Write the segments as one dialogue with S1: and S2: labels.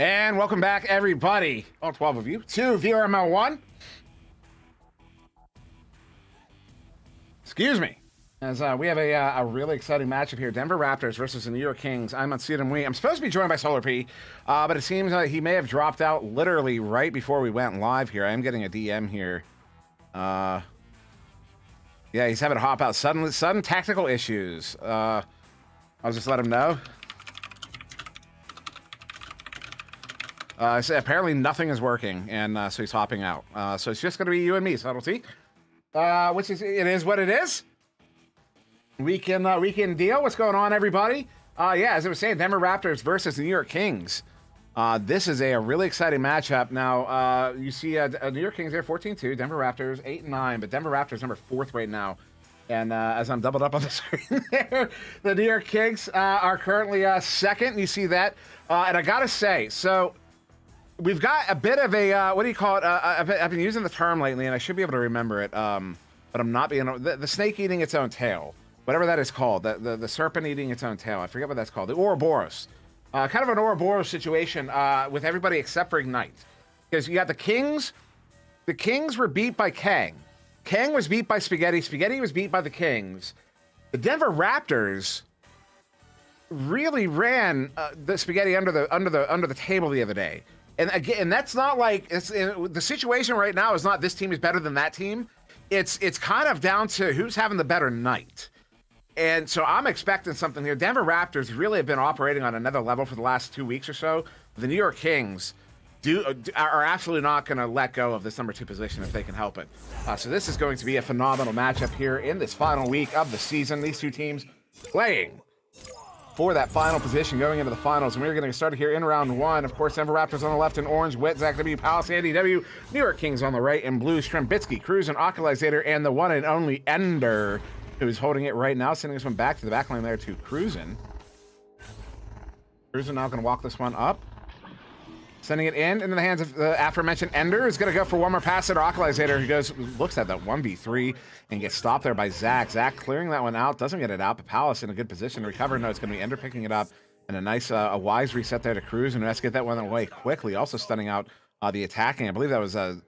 S1: And welcome back, everybody, all 12 of you, to VRML 1. Excuse me. As we have a really exciting matchup here. Denver Raptors versus the New York Kings. I'm on SirDimwi. I'm supposed to be joined by Solar P, but it seems he may have dropped out literally right before we went live here. I am getting a DM here. Yeah, he's having to hop out. Sudden technical issues. I'll just let him know. So apparently nothing is working, and so he's hopping out. So it's just going to be you and me, Subtlety. Which is, it is what it is. We can deal. What's going on, everybody? Yeah, as I was saying, Denver Raptors versus the New York Kings. This is a really exciting matchup. Now, you see New York Kings there, 14-2. Denver Raptors, 8-9. But Denver Raptors number 4th right now. And as I'm doubled up on the screen there, the New York Kings are currently 2nd. You see that. And I got to say, so we've got a bit of a, what do you call it? I've been using the term lately, and I should be able to remember it. But I'm not being, the snake eating its own tail. Whatever that is called, the serpent eating its own tail. I forget what that's called. The Ouroboros. Kind of an Ouroboros situation with everybody except for Ignite. Because you got the Kings. The Kings were beat by Kang. Kang was beat by Spaghetti. Spaghetti was beat by the Kings. The Denver Raptors really ran the Spaghetti under the table the other day. And again, that's not like the situation right now is not this team is better than that team. It's kind of down to who's having the better night. And so I'm expecting something here. Denver Raptors really have been operating on another level for the last 2 weeks or so. The New York Kings are absolutely not going to let go of this number 2 position if they can help it. So this is going to be a phenomenal matchup here in this final week of the season. These two teams playing for that final position going into the finals. And we're going to get started here in round 1. Of course, Denver Raptors on the left in orange, Wit, Zach W, Palace, Andy W, New York Kings on the right in blue, Strembitsky, Cruz, and Occulizator, and the one and only Ender, who's holding it right now, sending this one back to the back line there to Cruisin. Cruisin now going to walk this one up. Sending it into the hands of the aforementioned Ender, who's going to go for one more pass at Occulizator, who looks at that 1v3 and gets stopped there by Zach. Zach clearing that one out, doesn't get it out, but Palace in a good position to recover. No, it's going to be Ender picking it up, and a nice, a wise reset there to Cruz, and let's get that one away quickly. Also stunning out the attacking. I believe that was well,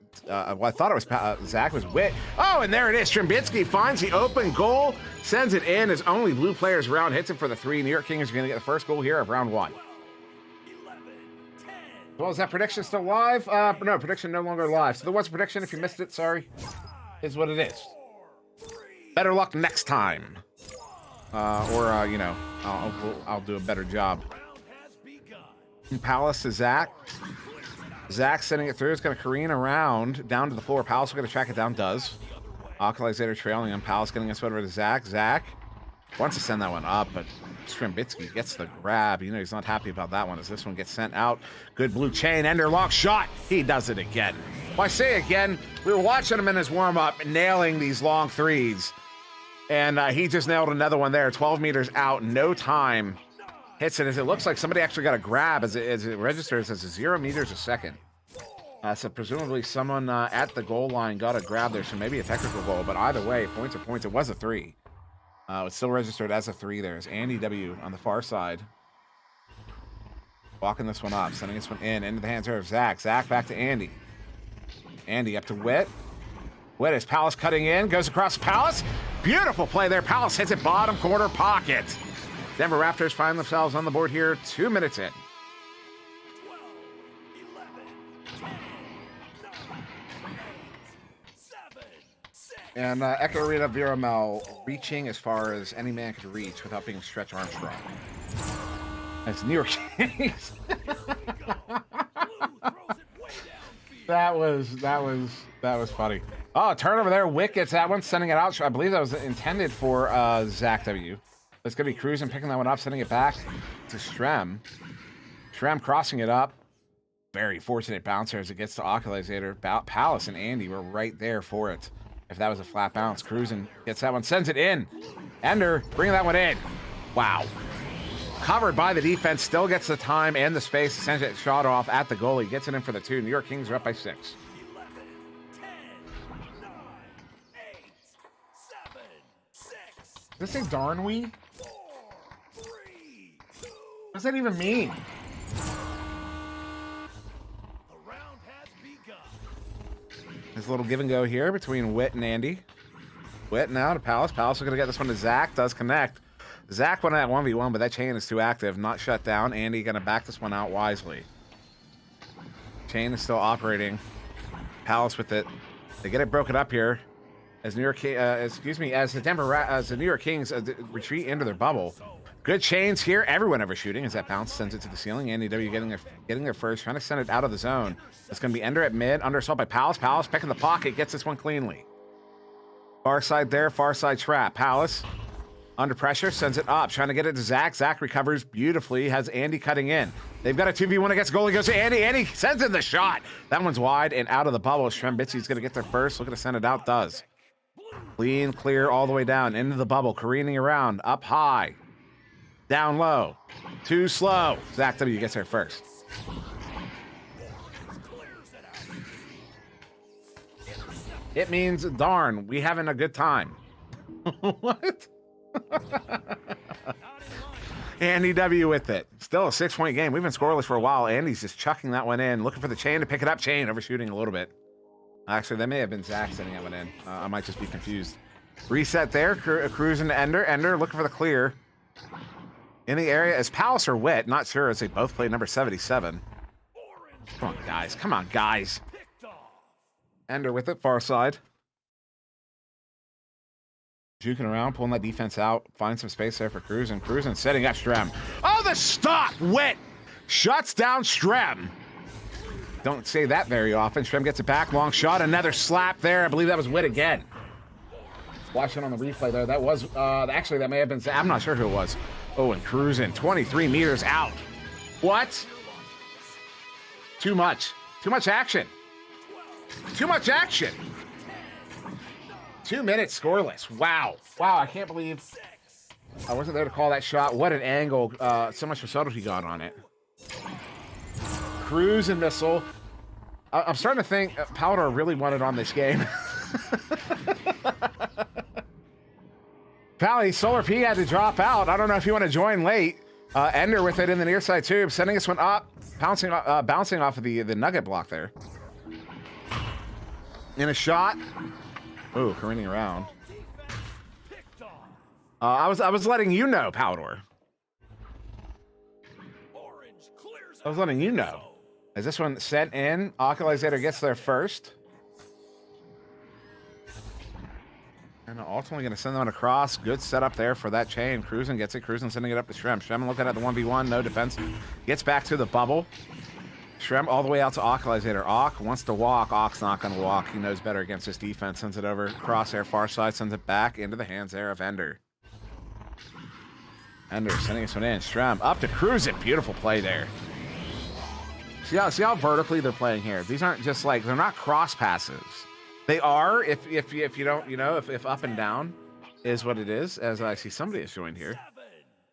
S1: I thought it was Zach was Wit. Oh, and there it is. Strembitsky finds the open goal, sends it in as only blue players around, hits it for the 3. New York Kings are going to get the first goal here of round 1. Well, is that prediction still live? No, prediction no longer live. So there was a prediction. If you missed it, sorry, is what it is. Better luck next time, or you know, I'll do a better job. Palace to Zach. Zach sending it through. It's going to careen around down to the floor. Palace are going to track it down. Does. Occulizator trailing on Palace, getting us over to Zach. Zach wants to send that one up, but Strembitsky gets the grab. You know, he's not happy about that one as this one gets sent out. Good blue chain. Ender lock shot. He does it again. Well, I say again, we were watching him in his warm-up nailing these long threes, and he just nailed another one there. 12 meters out. No time. Hits it as it looks like somebody actually got a grab as it registers as 0 meters a second. So presumably someone at the goal line got a grab there, so maybe a technical goal, but either way, points are points. It was a 3. It's still registered as a 3 there. It's Andy W on the far side. Walking this one up, sending this one into the hands of Zach. Zach back to Andy. Andy up to Wit. Wit is Palace cutting in, goes across Palace. Beautiful play there. Palace hits it bottom corner pocket. Denver Raptors find themselves on the board here 2 minutes in.
S2: 12, 11, 10, 9, 8, 7, 6.
S1: And Echo Arena VRML reaching as far as any man could reach without being Stretch Armstrong. That's New York Kings. That was funny. Oh, turnover there. Wick gets that one, sending it out. I believe that was intended for Zach W. It's going to be Cruising, picking that one up, sending it back to Strem. Strem crossing it up. Very fortunate bouncer as it gets to Occulizator. Palace and Andy were right there for it. If that was a flat bounce, Cruising gets that one, sends it in. Ender bringing that one in. Wow. Covered by the defense, still gets the time and the space to send it shot off at the goalie. Gets it in for the 2. New York Kings are up by 6.
S2: 11, 10, 9, 8, 7, 6.
S1: Does this say Darnwee?
S2: 4, 3, 2.
S1: What does that even mean? There's a little give and go here between Wit and Andy. Wit now to Palace. Palace is going to get this one to Zach. Does connect. Zach went at 1v1, but that chain is too active. Not shut down. Andy going to back this one out wisely. Chain is still operating. Palace with it. They get it broken up here. As New York, as the New York Kings retreat into their bubble. Good chains here. Everyone overshooting as that bounce sends it to the ceiling. Andy W getting there first, trying to send it out of the zone. It's going to be Ender at mid, under assault by Palace. Palace picking the pocket, gets this one cleanly. Far side there, far side trap. Palace under pressure, sends it up, trying to get it to Zach. Zach recovers beautifully, has Andy cutting in. They've got a 2v1 against goalie, goes to Andy. Andy sends in the shot. That one's wide and out of the bubble. Shrembitsy's going to get there first, looking to send it out, does. Clean, clear all the way down into the bubble, careening around, up high. Down low. Too slow. Zach W gets there first. It means, darn, we having a good time. What? Andy W with it. Still a 6-point game. We've been scoreless for a while. Andy's just chucking that one in, looking for the chain to pick it up. Chain overshooting a little bit. Actually, that may have been Zach sending that one in. I might just be confused. Reset there. Cruising to Ender. Ender looking for the clear. In the area is Palace or Wit. Not sure as they both play number 77. Come on, guys. Come on, guys. Ender with it. Far side. Juking around, pulling that defense out. Find some space there for Cruising. Cruising setting up Strem. Oh, the stop! Wit shuts down Strem. Don't say that very often. Strem gets it back. Long shot. Another slap there. I believe that was Wit again. Watching on the replay there. That was, actually, that may have been, I'm not sure who it was. Oh, and Cruising, 23 meters out. What? Too much. Too much action. Too much action. 2 minutes scoreless. Wow. Wow, I can't believe I wasn't there to call that shot. What an angle. So much subtlety got on it. Cruising missile. I'm starting to think Palidore really wanted on this game. Pally, Solar P had to drop out. I don't know if you want to join late. Ender with it in the near side tube, sending this one up, bouncing off of the nugget block there. In a shot. Ooh, careening around. I was letting you know, Palidore. I was letting you know. As this one sent in, Occulizator gets there first. And ultimately going to send that one across. Good setup there for that chain. Cruising gets it. Cruising sending it up to Shrem. Shrem looking at the 1v1. No defense. Gets back to the bubble. Shrem all the way out to Occulizator. Ock wants to walk. Ock's not going to walk. He knows better against this defense. Sends it over. Crosshair far side. Sends it back into the hands there of Ender. Ender sending this one in. Shrem up to Cruising. Beautiful play there. See how vertically they're playing here. These aren't just like, they're not cross passes. They are, if you don't, if up and down is what it is, as I see somebody has joined here.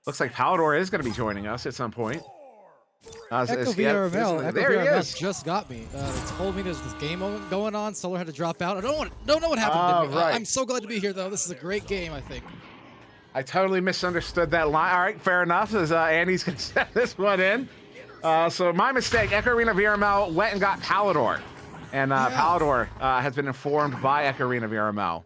S1: Looks like Palidore is going to be joining us at some point.
S3: Echo VRML,
S1: there he is.
S3: Just got me. They told me there's this game going on. Solar had to drop out. I don't know what happened to me.
S1: Right.
S3: I'm so glad to be here, though. This is a great game, I think.
S1: I totally misunderstood that line. All right, fair enough, as Andy's going to set this one in. So my mistake, Echo Arena VRML went and got Palidore. And Palidore has been informed by Echo Arena VRML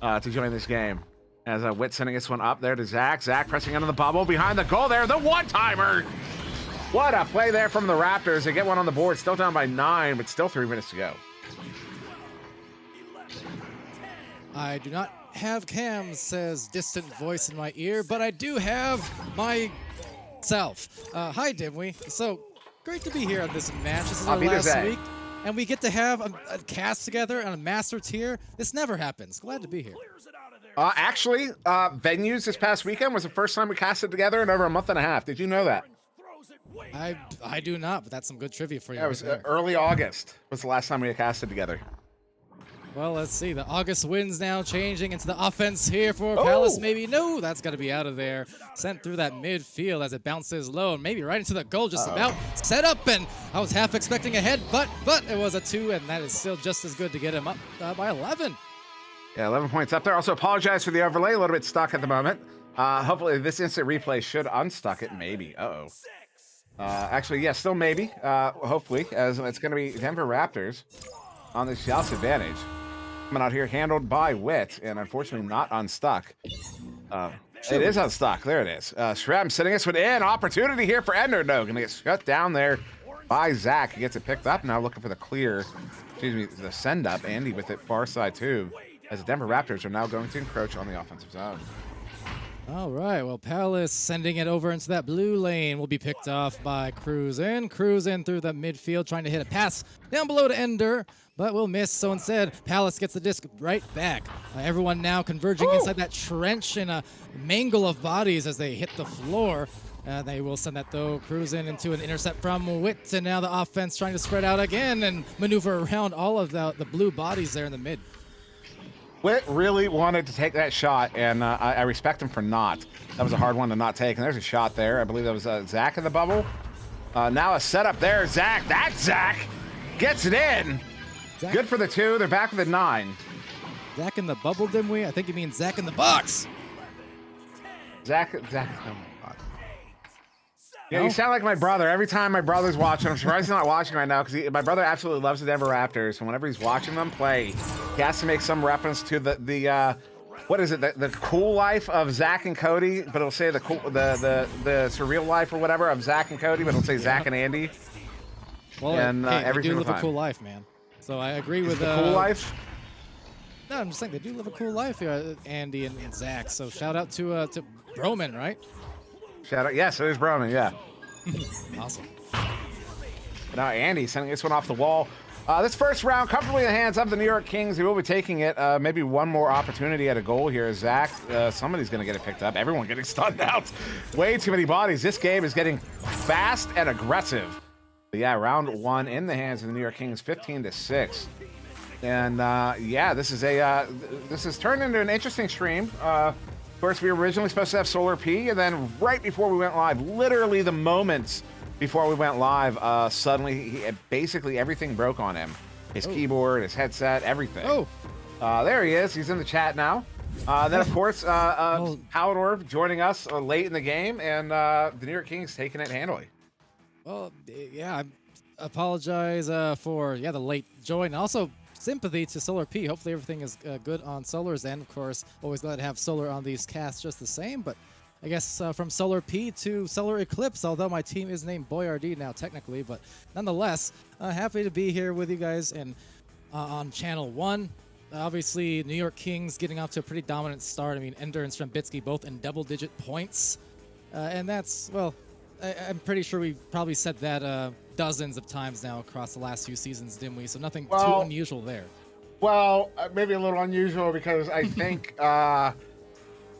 S1: to join this game. As Wit sending this one up there to Zach. Zach pressing into the bubble behind the goal there. The one-timer! What a play there from the Raptors. They get one on the board. Still down by 9, but still 3 minutes to go.
S3: I do not have Cam says distant voice in my ear, but I do have myself. Hi, Dimwi. So great to be here on this match. This is our last week. And we get to have a cast together on a master tier. This never happens. Glad to be here.
S1: Actually, venues this past weekend was the first time we casted together in over a month and a half. Did you know that?
S3: I do not, but that's some good trivia for you.
S1: Yeah, it was early August was the last time we casted together.
S3: Well, let's see. The August winds now changing into the offense here for Palace. Maybe. No, that's got to be out of there. Sent through that midfield as it bounces low and maybe right into the goal just about. Set up, and I was half expecting a head, but it was a 2, and that is still just as good to get him up by 11.
S1: Yeah, 11 points up there. Also apologize for the overlay. A little bit stuck at the moment. Hopefully this instant replay should unstuck it. Maybe. Actually, yeah, still maybe. Hopefully, as it's going to be Denver Raptors on this Joust advantage. Coming out here, handled by Wit, and unfortunately not unstuck. It is unstuck. There it is. Shrem sitting us within. Opportunity here for Ender. No, gonna get shut down there by Zach. He gets it picked up now, looking for the clear. Excuse me, the send up. Andy with it far side too, as the Denver Raptors are now going to encroach on the offensive zone.
S3: All right, well, Palace sending it over into that blue lane will be picked off by Cruisin. Cruisin through the midfield, trying to hit a pass down below to Ender, but will miss. So instead, Palace gets the disc right back. Everyone now converging inside that trench in a mangle of bodies as they hit the floor. They will send that, though, Cruisin into an intercept from Witt, and now the offense trying to spread out again and maneuver around all of the blue bodies there in the mid.
S1: Witt really wanted to take that shot, and I respect him for not. That was a hard one to not take, and there's a shot there. I believe that was Zach in the bubble. Now a setup there. Zach, Zach gets it in.
S3: Zach.
S1: Good for the 2. They're back with a 9.
S3: Zach in the bubble, Dimwee? I think you mean Zach in the box.
S1: Zach. Oh my God. Yeah, you sound like my brother. Every time my brother's watching, I'm surprised he's not watching right now because my brother absolutely loves the Denver Raptors. And whenever he's watching them play, he has to make some reference to the what is it? The cool life of Zach and Cody, but it'll say the surreal life or whatever of Zach and Cody, but it'll say Zach and Andy.
S3: Well,
S1: and
S3: hey,
S1: every
S3: they do
S1: single
S3: live
S1: time.
S3: a cool life, man. So I agree with
S1: the cool life.
S3: No, I'm just saying they do live a cool life, Andy and Zach. So shout out to Broman, right?
S1: Shout out, yes, it is Broman, yeah.
S3: Awesome.
S1: Now Andy sending this one off the wall. This first round comfortably in the hands of the New York Kings. He will be taking it. Maybe one more opportunity at a goal here. Zach, somebody's going to get it picked up. Everyone getting stunned out. Way too many bodies. This game is getting fast and aggressive. But yeah, round 1 in the hands of the New York Kings, 15-6. And yeah, this is turned into an interesting stream. Of course, we were originally supposed to have Solar P, and then right before we went live, literally the moments before we went live, suddenly basically everything broke on him. His keyboard, his headset, everything. There he is. He's in the chat now. Then, of course, Palidore joining us late in the game, and the New York Kings taking it handily.
S3: Well, yeah, I apologize for the late join. Also, sympathy to Solar P. Hopefully everything is good on Solar's end. Of course, always glad to have Solar on these casts just the same, but I guess from Solar P to Solar Eclipse, although my team is named Boyardee now technically, but nonetheless, happy to be here with you guys and on Channel 1. Obviously, New York Kings getting off to a pretty dominant start. I mean, Ender and Strembitsky both in double-digit points, and that's, well, I'm pretty sure we've probably said that dozens of times now across the last few seasons, didn't we? So nothing too unusual there.
S1: Well, maybe a little unusual because I think...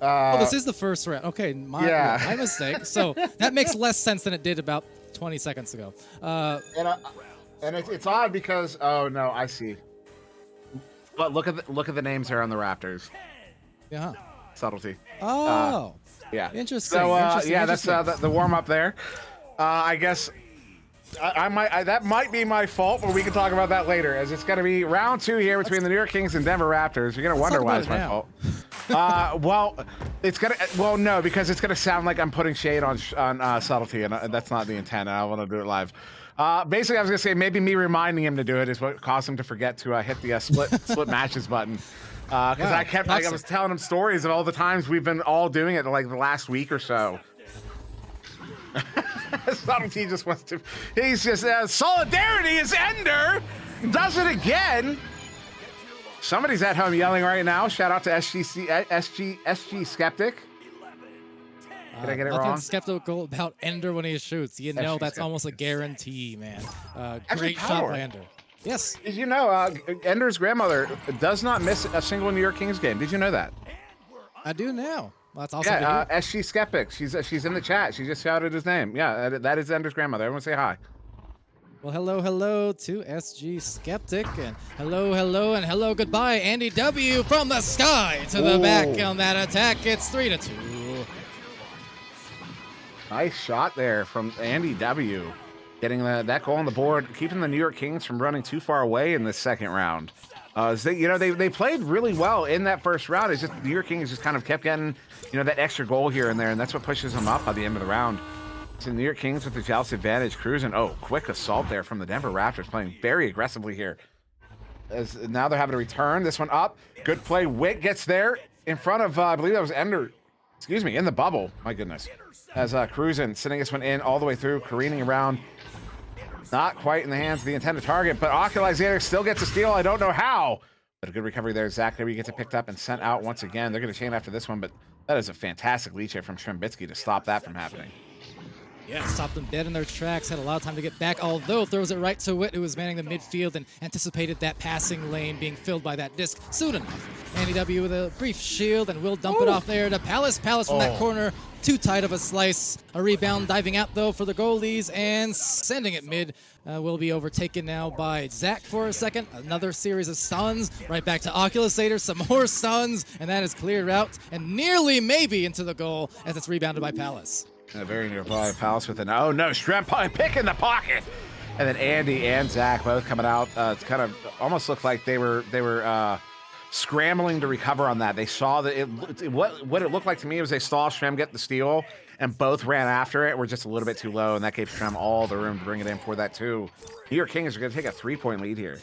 S3: this is the first round. Okay, my mistake. So that makes less sense than it did about 20 seconds ago.
S1: And it's odd because no, I see. But look at the names here on the Raptors.
S3: Yeah.
S1: Subtlety.
S3: Oh.
S1: Yeah.
S3: Interesting.
S1: So
S3: interesting,
S1: yeah,
S3: interesting.
S1: that's the warm up there. I guess that might be my fault, but we can talk about that later, as it's going to be round 2 here between the New York Kings and Denver Raptors. You're going to wonder why it's my fault. Well, no, because it's gonna sound like I'm putting shade on Subtlety, and that's not the intent. I want to do it live. Basically, I was gonna say maybe me reminding him to do it is what caused him to forget to hit the split matches button. Because I was telling him stories of all the times we've been all doing it like the last week or so. Subtlety just wants to. He's just solidarity is Ender does it again. Somebody's at home yelling right now. Shout out to SG Skeptic. Did I get it wrong?
S3: Nothing skeptical about Ender when he shoots. You know that's almost a guarantee, man. Great shot by Ender. Yes.
S1: Did you know Ender's grandmother does not miss a single New York Kings game? Did you know that?
S3: I do now. Well, that's awesome.
S1: Yeah, SG Skeptic. She's in the chat. She just shouted his name. Yeah, that is Ender's grandmother. Everyone say hi.
S3: Well, hello to SG Skeptic, and hello, goodbye, Andy W. from the sky to the back on that attack. It's 3-2.
S1: Nice shot there from Andy W. Getting that goal on the board, keeping the New York Kings from running too far away in this second round. They played really well in that first round. It's just the New York Kings just kind of kept getting, that extra goal here and there, and that's what pushes them up by the end of the round. So the New York Kings with the Joust advantage, cruising. Oh, quick assault there from the Denver Raptors, playing very aggressively here. as now they're having to return this one up. Good play. Witt gets there in front of, I believe that was Ender. Excuse me, in the bubble. My goodness. As Cruisin sending this one in all the way through, careening around. Not quite in the hands of the intended target, but Occulizator still gets a steal. I don't know how, but a good recovery there. Zach there, he gets it picked up and sent out once again. They're going to chain after this one, but that is a fantastic lead check from Strembitsky to stop that from happening.
S3: Yeah, stopped them dead in their tracks, had a lot of time to get back, although throws it right to Witt, who was manning the midfield and anticipated that passing lane being filled by that disc soon enough. Andy W with a brief shield and will dump it off there to Palace. Palace from that corner, too tight of a slice. A rebound diving out though for the goalies and sending it mid. Will be overtaken now by Zach for a second. Another series of stuns, right back to Occulizator, some more stuns, and that is cleared out and nearly maybe into the goal as it's rebounded by Palace.
S1: Very nearby Palace with an oh no, Stremp pick in the pocket, and then Andy and Zach both coming out. It's kind of almost looked like they were scrambling to recover on that. They saw that what it looked like to me was they saw Strem get the steal, and both ran after it. Were just a little bit too low, and that gave Strem all the room to bring it in for that too. New York Kings are going to take a 3-point lead here.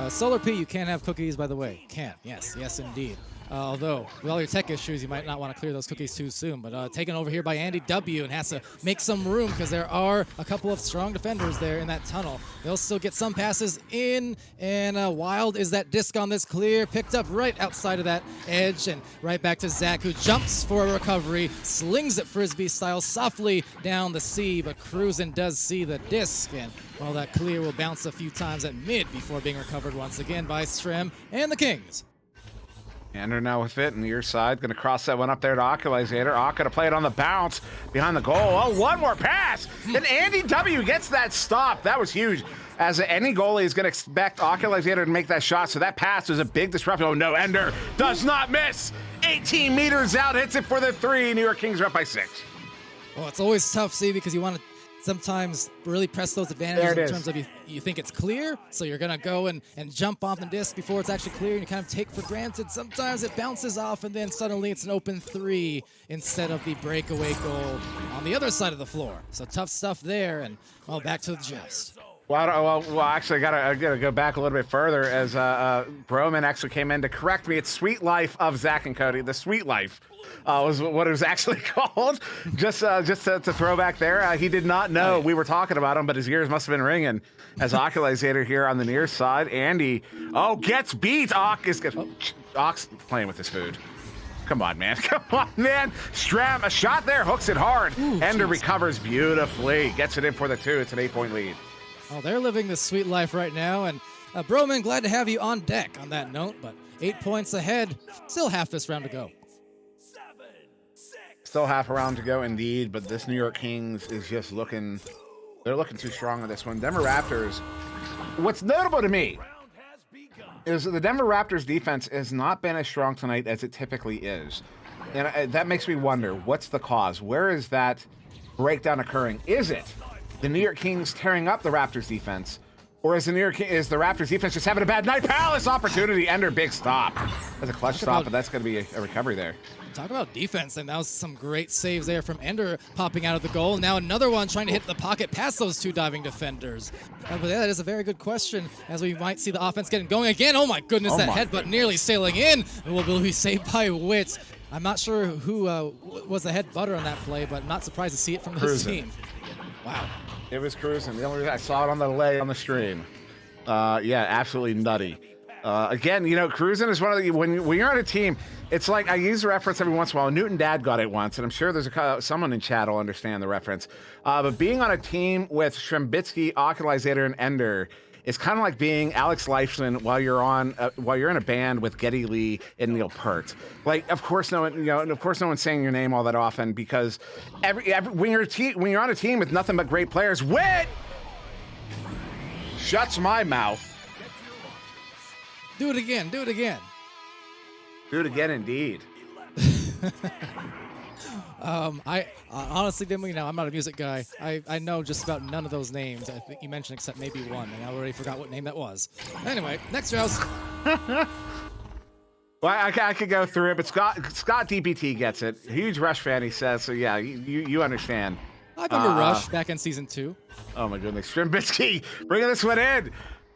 S3: Solar P, you can have cookies, by the way. Can, yes, indeed. Although, with all your tech issues, you might not want to clear those cookies too soon. But taken over here by Andy W. and has to make some room because there are a couple of strong defenders there in that tunnel. They'll still get some passes in, and Wild is that disc on this clear, picked up right outside of that edge, and right back to Zach, who jumps for a recovery, slings it Frisbee style softly down the sea, but Cruisin does see the disc, and well, that clear will bounce a few times at mid before being recovered once again by Strem and the Kings.
S1: Ender now with it, and near side, going to cross that one up there to Occulizator. Ock going to play it on the bounce behind the goal. Oh, one more pass, and Andy W gets that stop. That was huge, as any goalie is going to expect Occulizator to make that shot, so that pass was a big disruption. Oh no, Ender does not miss. 18 meters out, hits it for the 3. New York Kings are up by 6.
S3: Well, it's always tough, see, because you want to sometimes really press those advantages in terms of you think it's clear, so you're going to go and jump on the disc before it's actually clear, and you kind of take for granted. Sometimes it bounces off, and then suddenly it's an open 3 instead of the breakaway goal on the other side of the floor. So tough stuff there, and well, back to the gist.
S1: Well, actually, I gotta go back a little bit further as Broman actually came in to correct me. It's Sweet Life of Zach and Cody. The Sweet Life was what it was actually called. Just to throw back there. He did not know we were talking about him, but his ears must have been ringing. As Occulizator here on the near side, Andy, gets beat. Ock's playing with his food. Come on, man. Come on, man. Stram, a shot there, hooks it hard.
S3: Ooh,
S1: Ender
S3: geez.
S1: recovers beautifully. Gets it in for the 2. It's an 8-point lead.
S3: Oh, they're living the sweet life right now, and Broman, glad to have you on deck on that note, but 8 points ahead, still half this round to go.
S2: 7, 6.
S1: Still half a round to go indeed, but this New York Kings is just they're looking too strong on this one. Denver Raptors, what's notable to me
S2: Round has begun.
S1: is the Denver Raptors defense has not been as strong tonight as it typically is. And that makes me wonder, what's the cause? Where is that breakdown occurring? Is it the New York Kings tearing up the Raptors defense? Or is the Raptors defense just having a bad night? Palace opportunity, Ender, big stop. That's a clutch stop, but that's going to be a recovery there.
S3: Talk about defense, and that was some great saves there from Ender popping out of the goal. Now another one trying to hit the pocket past those 2 diving defenders. But yeah, that is a very good question, as we might see the offense getting going again. Oh my goodness, that headbutt nearly sailing in. Will be saved by Witt. I'm not sure who was the headbutter on that play, but not surprised to see it from this team. Wow.
S1: It was Cruisin. The only reason I saw it on the delay on the stream. Yeah, absolutely nutty. Again, Cruisin is one of the when you're on a team. It's like I use the reference every once in a while. Newton Dad got it once, and I'm sure there's someone in chat will understand the reference. But being on a team with Strembitsky, Occulizator, and Ender is kind of like being Alex Lifeson while you're in a band with Geddy Lee and Neil Peart. Like, of course, no one's saying your name all that often because when you're on a team with nothing but great players, Witt shuts my mouth.
S3: Do it again. Do it again.
S1: Do it again, indeed.
S3: I honestly, Dimwi, I'm not a music guy. I know just about none of those names I think you mentioned except maybe one, and I already forgot what name that was. Anyway, next rouse.
S1: Well, I could go through it, but Scott DPT gets it. Huge Rush fan, he says. So yeah, you understand.
S3: I remember Rush back in season 2.
S1: Oh my goodness, Strembitsky bringing this one in.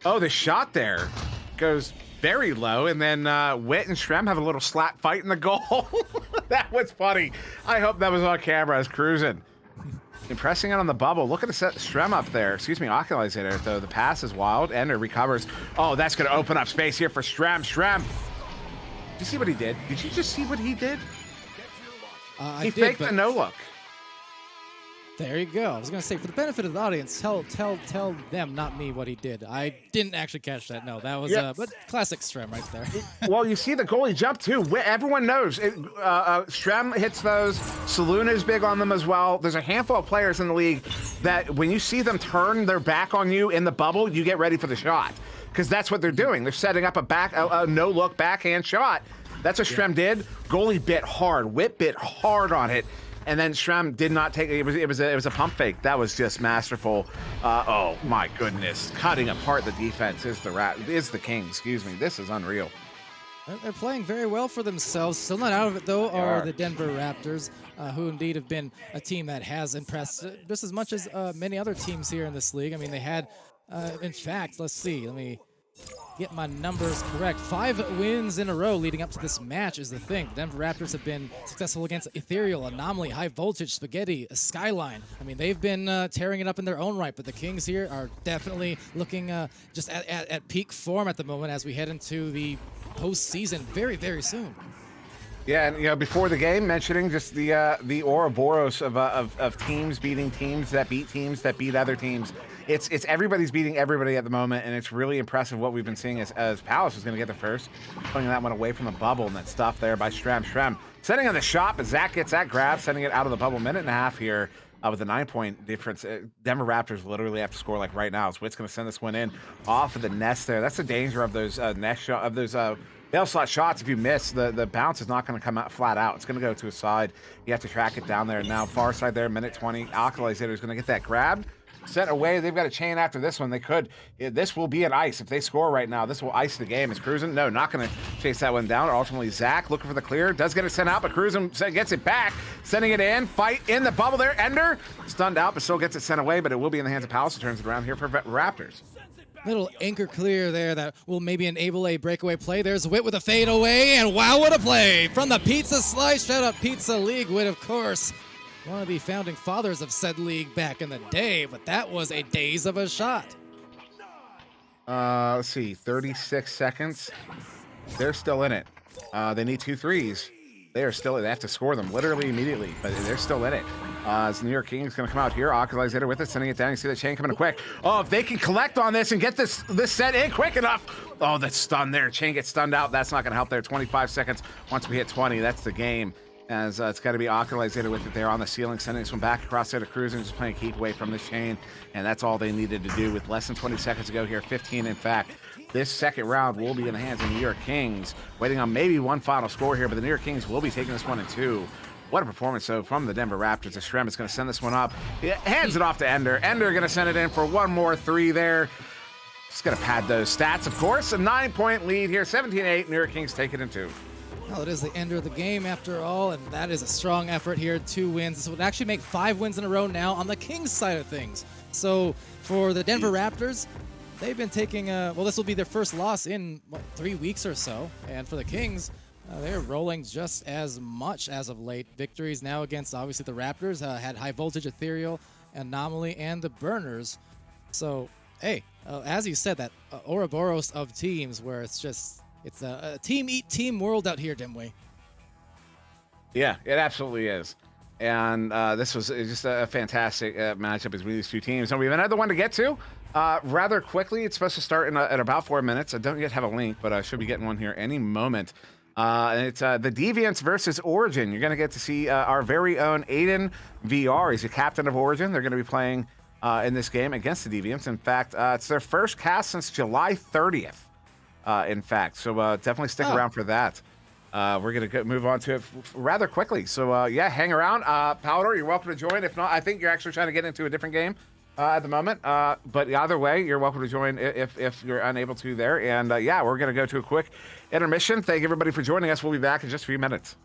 S1: Oh, the shot there goes very low, and then Witt and Shrem have a little slap fight in the goal. That was funny. I hope that was on camera. I was cruising. Impressing it on the bubble. Look at the set Shrem up there. Excuse me, Oculizer, though. The pass is wild. Ender recovers. Oh, that's going to open up space here for Shrem. Shrem. Did you see what he did? Did you just see what he did? He faked the no-look.
S3: There you go. I was gonna say, for the benefit of the audience, tell them, not me, what he did. I didn't actually catch that. No, that was but classic Strem right there.
S1: Well, you see the goalie jump too. Everyone knows Strem hits those. Saloon is big on them as well. There's a handful of players in the league that when you see them turn their back on you in the bubble, you get ready for the shot, because that's what they're doing. They're setting up a no-look backhand shot. That's what Strem did. Goalie bit hard. Witt bit hard on it. And then Shrem did not take it. It was a pump fake. That was just masterful. Oh my goodness, cutting apart the defense is the King. Excuse me. This is unreal.
S3: They're playing very well for themselves. Still not out of it though are the Denver Raptors, who indeed have been a team that has impressed just as much as many other teams here in this league. I mean, they had, in fact, let's see. Let me get my numbers correct. 5 wins in a row leading up to this match is the thing. The Denver Raptors have been successful against Ethereal, Anomaly, High Voltage, Spaghetti, Skyline. I mean, they've been tearing it up in their own right, but the Kings here are definitely looking just at peak form at the moment as we head into the postseason very, very soon.
S1: Yeah, and before the game, mentioning just the Ouroboros of teams beating teams that beat other teams. It's everybody's beating everybody at the moment, and it's really impressive what we've been seeing as Palace is going to get the first, putting that one away from the bubble and that stuff there by Shrem. Shrem setting on the shot, but Zach gets that grab, sending it out of the bubble. Minute and a half here with a 9-point difference. Denver Raptors literally have to score like right now. So Witt's going to send this one in off of the nest there. That's the danger of those bail slot shots. If you miss, the bounce is not going to come out flat out. It's going to go to a side. You have to track it down there. Now far side there, minute 20. Alkalizer is going to get that grab. Sent away. They've got a chain after this one. They could. This will be an ice. If they score right now, this will ice the game. Is Cruzen? No, not going to chase that one down. Ultimately, Zach looking for the clear. Does get it sent out, but Cruzen gets it back. Sending it in. Fight in the bubble there. Ender stunned out, but still gets it sent away, but it will be in the hands of Palace. Turns it around here for Raptors.
S3: Little anchor clear there that will maybe enable a breakaway play. There's Witt with a fade away, and wow, what a play from the Pizza Slice. Shout out Pizza League. Witt, of course, one of the founding fathers of said league back in the day, but that was a days of a shot.
S1: Let's see, 36 seconds. They're still in it. They need 2 threes. They have to score them literally immediately, but they're still in it. As New York Kings going to come out here, Oculus hitter with it, sending it down. You see the chain coming in quick. Oh, if they can collect on this and get this set in quick enough. Oh, that's stunned there. Chain gets stunned out. That's not going to help there. 25 seconds. Once we hit 20, that's the game. As it's got to be Oculus hitter with it there on the ceiling, sending this one back across there to Cruzen, just playing keep away from this chain. And that's all they needed to do with less than 20 seconds to go here. 15, in fact. This second round will be in the hands of the New York Kings, waiting on maybe one final score here, but the New York Kings will be taking this one in 2. What a performance, though, from the Denver Raptors. Shrem is going to send this one up. He hands it off to Ender. Ender going to send it in for one more 3 there. Just going to pad those stats, of course. A 9-point lead here, 17-8. New York Kings take it in 2.
S3: Well, it is the end of the game after all, and that is a strong effort here. 2 wins. This would actually make 5 wins in a row now on the Kings side of things. So for the Denver Raptors, they've been taking this will be their first loss in 3 weeks or so. And for the Kings, they're rolling just as much as of late. Victories now against, obviously, the Raptors, had High Voltage, Ethereal, Anomaly, and the Burners. So, hey, as you said, that Ouroboros of teams where it's a team eat team world out here, Dimwi.
S1: Yeah, it absolutely is. And this was just a fantastic matchup between these 2 teams. And we have another one to get to rather quickly. It's supposed to start in about 4 minutes. I don't yet have a link, but I should be getting one here any moment. And it's the Deviants versus Origin. You're going to get to see our very own Aiden VR. He's a captain of Origin. They're going to be playing in this game against the Deviants. In fact, it's their first cast since July 30th, in fact. So definitely stick around for that. We're going to move on to it rather quickly. So, yeah, hang around. Palidore, you're welcome to join. If not, I think you're actually trying to get into a different game at the moment. But either way, you're welcome to join if you're unable to there. And, yeah, we're going to go to a quick intermission. Thank everybody for joining us. We'll be back in just a few minutes.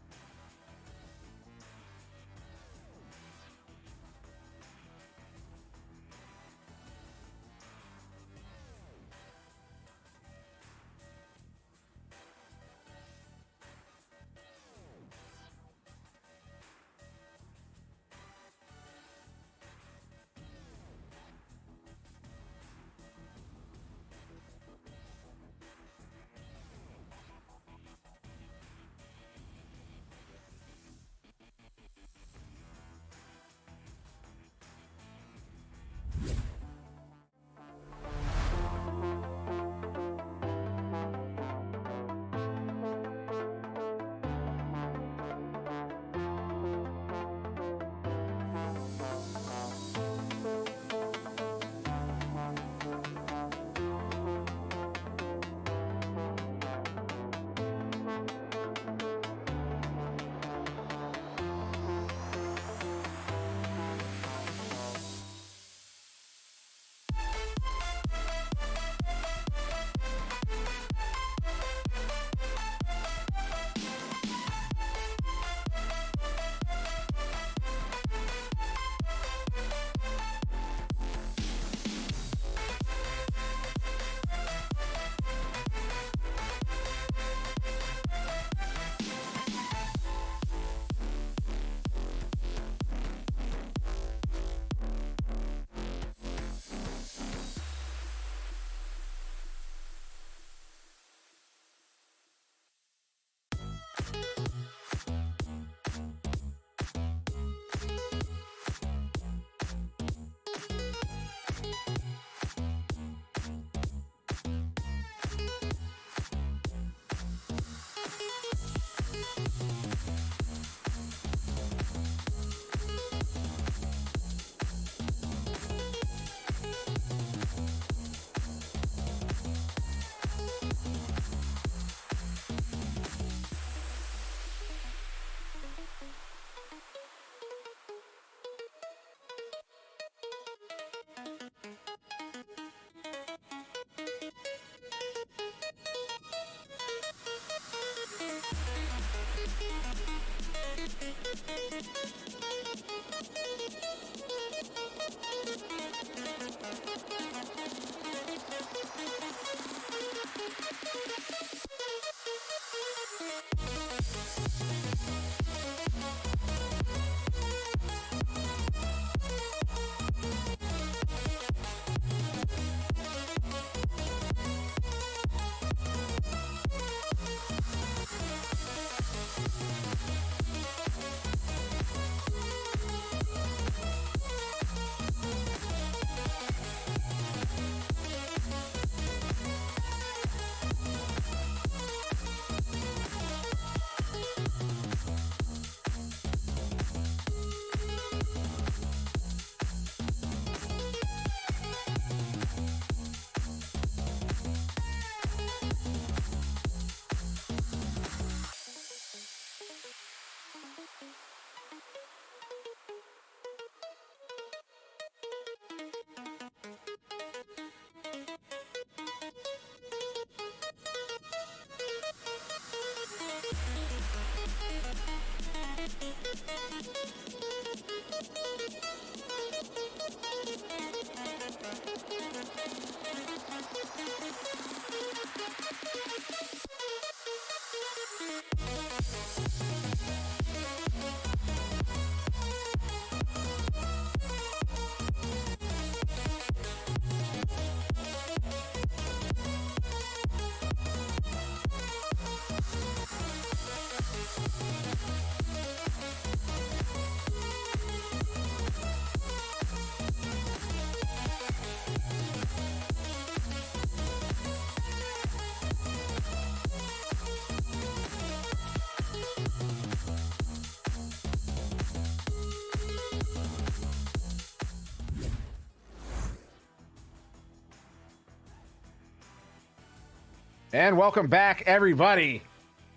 S1: And welcome back, everybody.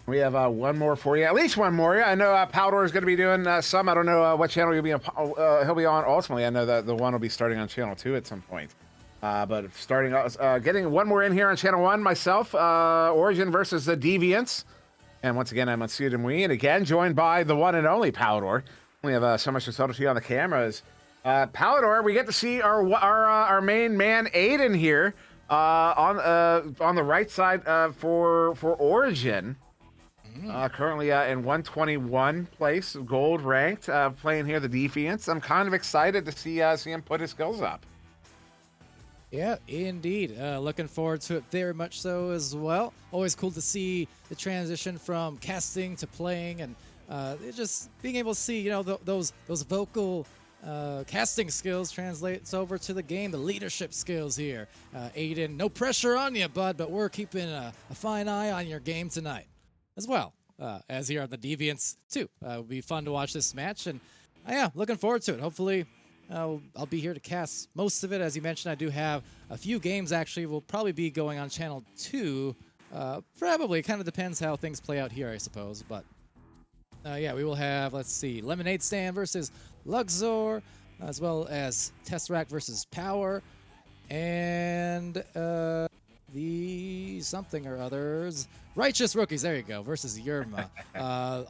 S1: We have one more for you, at least one more. I know Palidore is going to be doing some. I don't know what channel he'll be on ultimately. I know that the one will be starting on channel 2 at some point. But starting getting one more in here on channel 1 myself, Origin versus the Deviants. And once again, I'm on SirDimwi, and again joined by the one and only Palidore. We have so much subtlety on the cameras. Palidore, we get to see our main man Aiden here on the right side for Origin. Currently in 121 place, gold ranked, playing here the Deviants. I'm kind of excited to see him put his skills up.
S3: Yeah, indeed. Looking forward to it very much so as well. Always cool to see the transition from casting to playing, and just being able to see, those vocal casting skills translates over to the game, the leadership skills here. Aiden, no pressure on you, bud, but we're keeping a fine eye on your game tonight as well, as here on the Deviants too. It'll be fun to watch this match, and yeah, looking forward to it. Hopefully I'll be here to cast most of it. As you mentioned, I do have a few games actually. Will probably be going on channel 2. Probably, kind of depends how things play out here, I suppose. But yeah, we will have, let's see, Lemonade Stand versus Luxor, as well as Tesseract versus Power, and the something or others, Righteous Rookies, there you go, versus Yerma.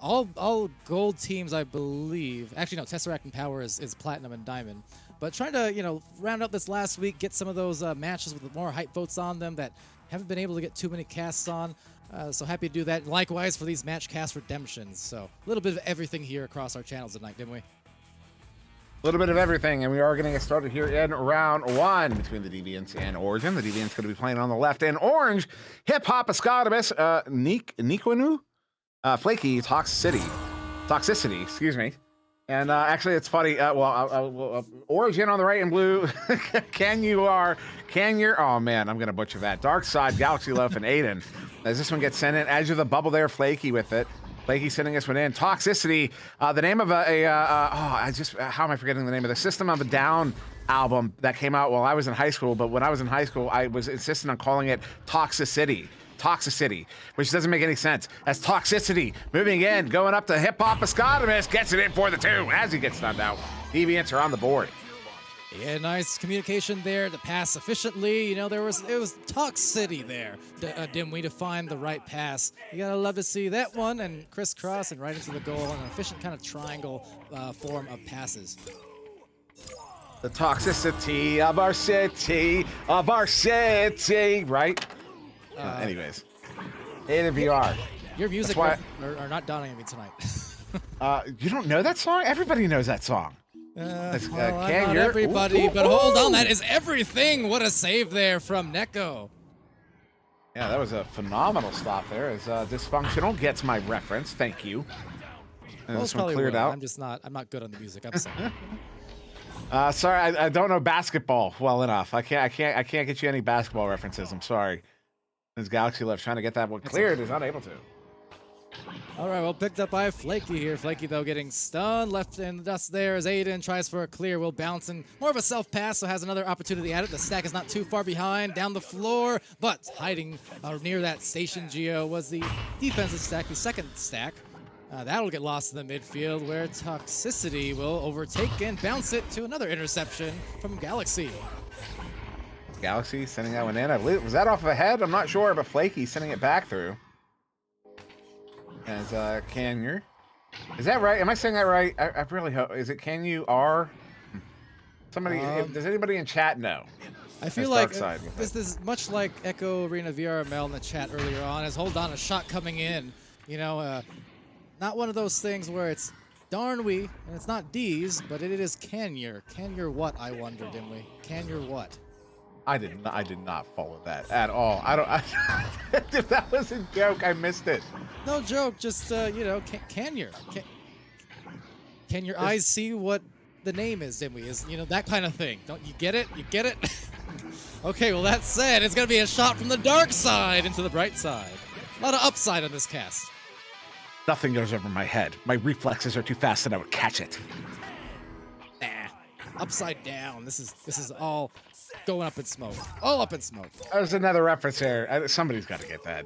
S3: All gold teams, I believe. Actually, no, Tesseract and Power is platinum and diamond. But trying to, round out this last week, get some of those matches with more hype votes on them that haven't been able to get too many casts on. So happy to do that. Likewise for these match cast redemptions. So a little bit of everything here across our channels tonight, didn't we?
S1: A little bit of everything, and we are going to get started here in round 1 between the Deviants and Origin. The Deviants going to be playing on the left in orange. Hip Hop Ascodamus, Nikwanu, Flaky, Toxicity, excuse me. And actually, it's funny. Origin on the right in blue. Can you? Oh man, I'm going to butcher that. Dark Side, Galaxy Loaf, and Aiden. As this one gets sent in, edge of the bubble there, Flaky with it. Flaky sending this one in. Toxicity, the name of how am I forgetting the name of the System of a Down album that came out while I was in high school, but when I was in high school, I was insistent on calling it Toxicity, which doesn't make any sense. As Toxicity, moving in, going up to Hip Hop Ascodamus, gets it in for the 2 as he gets stunned out. Deviants are on the board.
S3: Yeah, nice communication there to pass efficiently. It was Talk City there, Dimwi, to find the right pass. You gotta love to see that one, and crisscross and right into the goal in an efficient kind of triangle form of passes.
S1: The toxicity of our city, right? Anyways, Aiden VR.
S3: Your music are not dawning on me tonight.
S1: You don't know that song? Everybody knows that song.
S3: Well, not everybody, but hold on, that is everything. What a save there from Neko.
S1: Yeah, that was a phenomenal stop there. As Dysfunctional gets my reference, thank you. And this one cleared out.
S3: I'm not good on the music. I'm sorry.
S1: Sorry, I don't know basketball well enough. I can't get you any basketball references. I'm sorry. As Galaxy Left trying to get that one cleared, is unable to.
S3: All right, well, picked up by Flaky here. Flaky, though, getting stunned. Left in the dust there as Aiden tries for a clear. Will bounce in. More of a self-pass, so has another opportunity at it. The stack is not too far behind. Down the floor, but hiding near that station geo was the defensive stack, the second stack. That'll get lost in the midfield, where Toxicity will overtake and bounce it to another interception from Galaxy.
S1: Galaxy sending that one in. I believe, was that off of a head? I'm not sure, but Flaky sending it back through. As Canyer. Is that right? Am I saying that right? I really hope. Is it Can You R? Somebody, does anybody in chat know?
S3: I feel like this is much like Echo Arena VRML in the chat earlier on. As hold on, a shot coming in. Not one of those things where it's darn we, and it's not D's, but it is Canyer. Canyer what, I wonder, Dimwi? Canyer what?
S1: I did not follow that at all. If that was a joke, I missed it.
S3: No joke, just can your eyes see what the name is, Dimwi? Is that kind of thing. Don't you get it? You get it? Okay, well that said, it's gonna be a shot from the dark side into the bright side. A lot of upside on this cast.
S1: Nothing goes over my head. My reflexes are too fast and I would catch it.
S3: Nah. Upside down. This is all going up in smoke. All up in smoke.
S1: There's another reference here. Somebody's got to get that.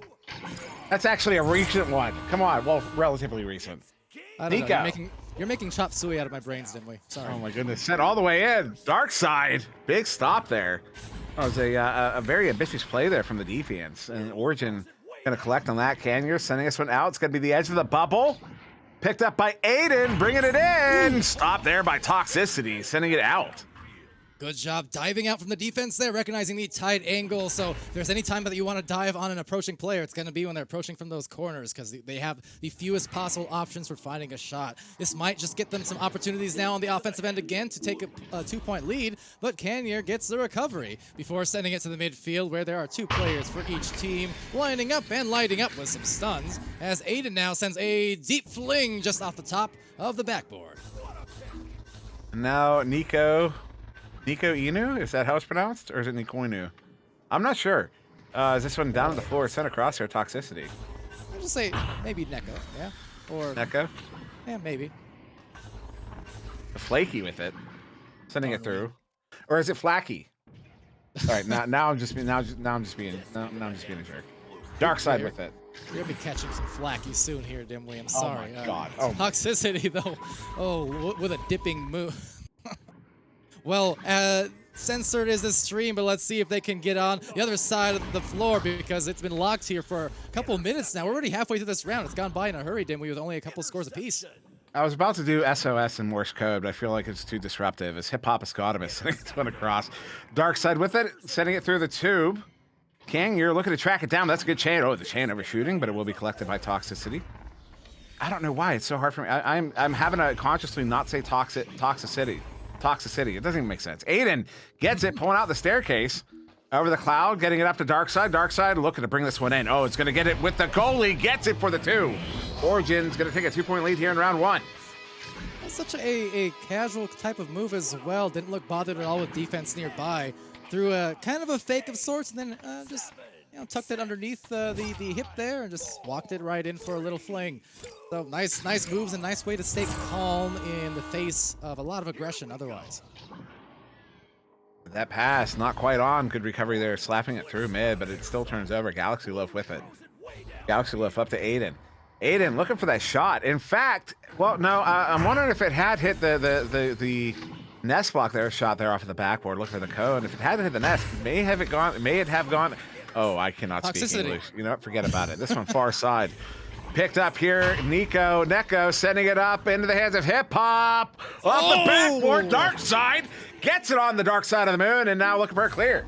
S1: That's actually a recent one. Come on. Well, relatively recent.
S3: I don't
S1: Nico.
S3: know. You're making chop suey out of my brains, Dimwi. Sorry.
S1: Oh my goodness. Sent all the way in. Dark side. Big stop there. That was a very ambitious play there from the defense. And Origin going to collect on that. Canyer sending this one out. It's going to be the edge of the bubble. Picked up by Aiden, bringing it in. Stopped there by Toxicity, sending it out.
S3: Good job diving out from the defense there, recognizing the tight angle. So if there's any time that you want to dive on an approaching player, it's going to be when they're approaching from those corners because they have the fewest possible options for finding a shot. This might just get them some opportunities now on the offensive end again to take a 2-point lead, but Canyer gets the recovery before sending it to the midfield where there are 2 players for each team lining up and lighting up with some stuns as Aiden now sends a deep fling just off the top of the backboard.
S1: Now Nico Inu, is that how it's pronounced? Or is it Nikoinu? I'm not sure. Is this one down on the floor, sent across here, Toxicity?
S3: I'll just say maybe Neko, yeah? Or
S1: Neko?
S3: yeah, maybe.
S1: Flaky with it. Sending it through. Or is it Flaky? All right, now I'm just being a jerk. Dark side with it.
S3: You're gonna be catching some flacky soon here, Dimwi. I'm sorry.
S1: Oh my God.
S3: Toxicity though. Oh, with a dipping move. Well, censored is the stream, but let's see if they can get on the other side of the floor because it's been locked here for a couple minutes now. We're already halfway through this round. It's gone by in a hurry, Dimwi, with only a couple scores apiece.
S1: I was about to do SOS in Morse code, but I feel like it's too disruptive. It's Hip Hop Escotimus sending it one across. Dark side with it, sending it through the tube. King, you're looking to track it down. That's a good chain. Oh, the chain overshooting, but it will be collected by Toxicity. I don't know why it's so hard for me. I'm having to consciously not say Toxicity. It doesn't even make sense. Aiden gets it, pulling out the staircase over the cloud, getting it up to Dark side. Dark side looking to bring this one in. Oh, it's going to get it with the goalie. Gets it for the 2. Origin's going to take a 2-point lead here in round 1.
S3: That's such a casual type of move as well. Didn't look bothered at all with defense nearby. Threw a kind of a fake of sorts and then just tucked it underneath the hip there and just walked it right in for a little fling. So nice moves and nice way to stay calm in the face of a lot of aggression otherwise.
S1: That pass, not quite on. Good recovery there, slapping it through mid, but it still turns over. Galaxy Loaf with it. Galaxy Loaf up to Aiden. Aiden looking for that shot. In fact, well, no, I'm wondering if it had hit the nest block there, shot there off of the backboard. Look for the code. If it hadn't hit the nest, may it have gone. Oh, I cannot speak English. You know what? Forget about it. This one far side. Picked up here, Neko sending it up into the hands of Hip Hop. Off the backboard, Dark side. Gets it on the dark side of the moon, and now looking for a clear.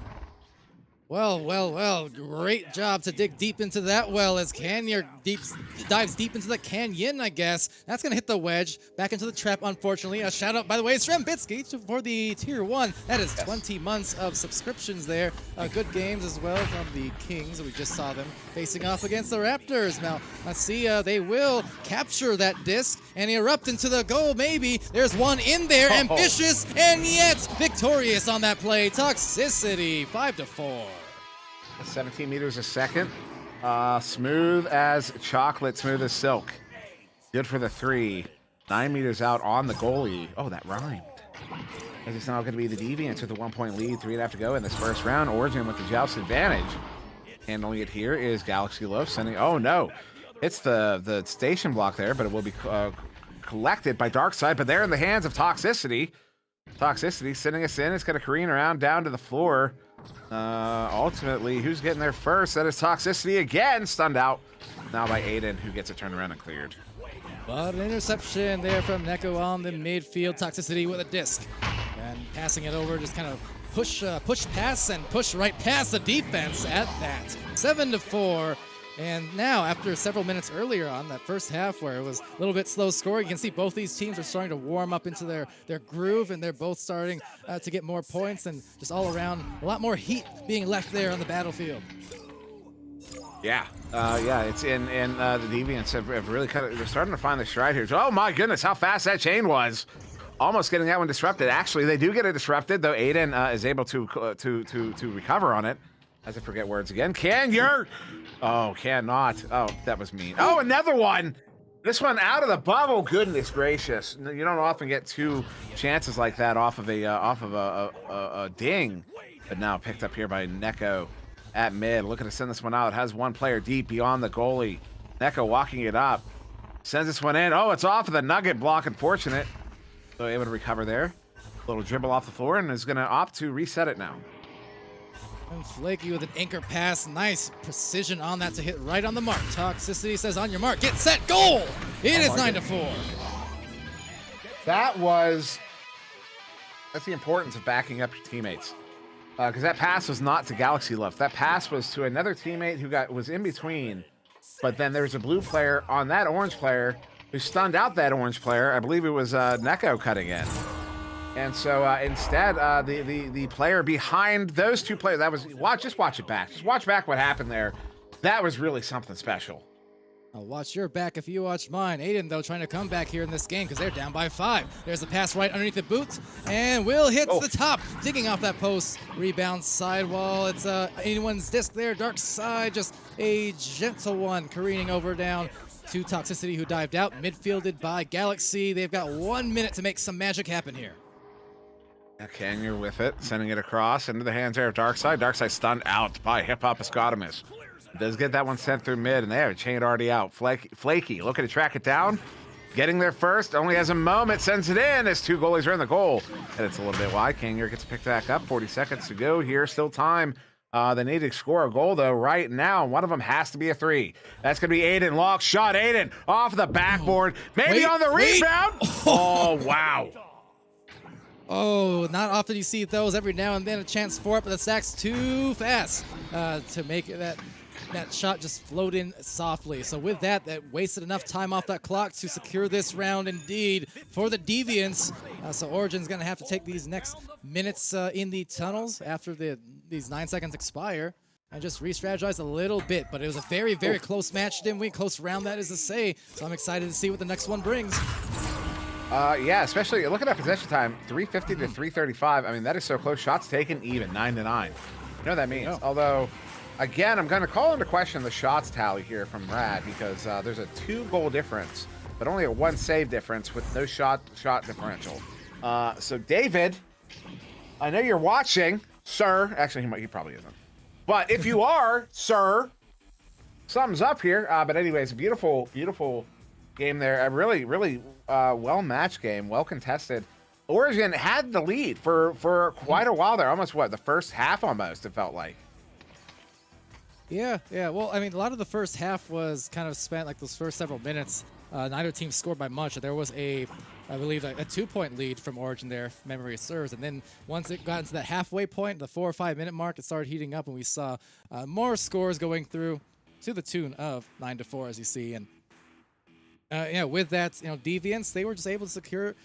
S3: Well, great job to dig deep into that well as Canyer dives deep into the canyon, I guess. That's going to hit the wedge, back into the trap, unfortunately. A shout out, by the way, Srembitsky for the Tier 1. That is 20 months of subscriptions there. Good games as well from the Kings. We just saw them facing off against the Raptors. Now, let's see, they will capture that disc and erupt into the goal, maybe. There's one in there, ambitious, and yet victorious on that play. Toxicity, 5-4.
S1: 17 meters a second. Smooth as chocolate, smooth as silk. Good for the 3. 9 meters out on the goalie. Oh, that rhymed. As it's now going to be the Deviants with a 1-point lead. 3.5 to go in this first round. Origin with the joust advantage. Handling it here is Galaxy Loaf sending. Oh, no. It's the station block there, but it will be collected by Dark side. But they're in the hands of Toxicity. Toxicity sending us in. It's going to careen around down to the floor. Ultimately, who's getting there first? That is Toxicity again, stunned out now by Aiden, who gets it turned around and cleared.
S3: But an interception there from Neko on the midfield. Toxicity with a disc and passing it over, just kind of push pass and push right past the defense at that. 7-4. And now, after several minutes earlier on that first half where it was a little bit slow scoring, you can see both these teams are starting to warm up into their groove, and they're both starting to get more points and just all around a lot more heat being left there on the battlefield.
S1: Yeah, it's in the Deviants have really they're starting to find the stride here. Oh my goodness, how fast that chain was. Almost getting that one disrupted. Actually, they do get it disrupted, though Aiden is able to recover on it. As I forget words again. Cannot. Oh, that was mean. Oh, another one. This one out of the bubble. Goodness gracious. You don't often get 2 chances like that off of a ding. but now picked up here by Neko at mid. Looking to send this one out. It has one player deep beyond the goalie. Neko walking it up. Sends this one in. Oh, it's off of the nugget block. Unfortunate. So able to recover there. A little dribble off the floor and is going to opt to reset it now.
S3: And Flaky with an anchor pass. Nice precision on that to hit right on the mark. Toxicity says on your mark. Get set. Goal. It is 9-4.
S1: That's the importance of backing up your teammates. Because that pass was not to Galaxy Left. That pass was to another teammate who was in between. But then there's a blue player on that orange player who stunned out that orange player. I believe it was Neko cutting in. And so instead, the player behind those two players, just watch it back. Just watch back what happened there. That was really something special.
S3: I'll watch your back if you watch mine. Aiden, though, trying to come back here in this game because they're down by 5. There's a pass right underneath the boot, and Will hits the top, digging off that post. Rebound sidewall. It's anyone's disc there. Dark side, just a gentle one careening over down to Toxicity, who dived out. Midfielded by Galaxy. They've got 1 minute to make some magic happen here.
S1: Okay, and you're with it, sending it across into the hands there of Darkside. Darkside stunned out by Hip Hop Escotimus. Does get that one sent through mid, and they have a chain already out. Flaky looking to track it down. Getting there first, only has a moment, sends it in as 2 goalies are in the goal. And it's a little bit wide. Kangar gets picked back up, 40 seconds to go here, still time. They need to score a goal, though, right now. One of them has to be a 3. That's going to be Aiden. Lock shot, Aiden, off the backboard. Maybe on the rebound. Oh, wow.
S3: Oh, not often you see those. Every now and then a chance for it, but the stack's too fast to make it that shot just float in softly. So with that wasted enough time off that clock to secure this round indeed for the Deviants. So Origin's going to have to take these next minutes in the tunnels after these 9 seconds expire and just re-strategize a little bit. But it was a very, very close match, didn't we? Close round, that is to say. So I'm excited to see what the next one brings.
S1: Yeah, especially look at that possession time, 350 to 335. I mean, that is so close. Shots taken even, 9-9. You know what that means.
S3: Yeah.
S1: Although, again, I'm going to call into question the shots tally here from Rad because there's a 2-goal difference, but only a 1 save difference with no shot differential. So, David, I know you're watching, sir. Actually, he probably isn't. But if you are, sir, thumbs up here. But anyways, beautiful, beautiful game there. A really, really well-matched game, well-contested. Origin had the lead for quite a while there. Almost, the first half almost, it felt like.
S3: Yeah. Well, I mean, a lot of the first half was kind of spent, like those first several minutes. Neither team scored by much. There was I believe, a 2-point lead from Origin there, if memory serves. And then once it got into that halfway point, the 4 or 5 minute mark, it started heating up, and we saw more scores going through to the tune of 9-4, as you see. And with that, Deviants, they were just able to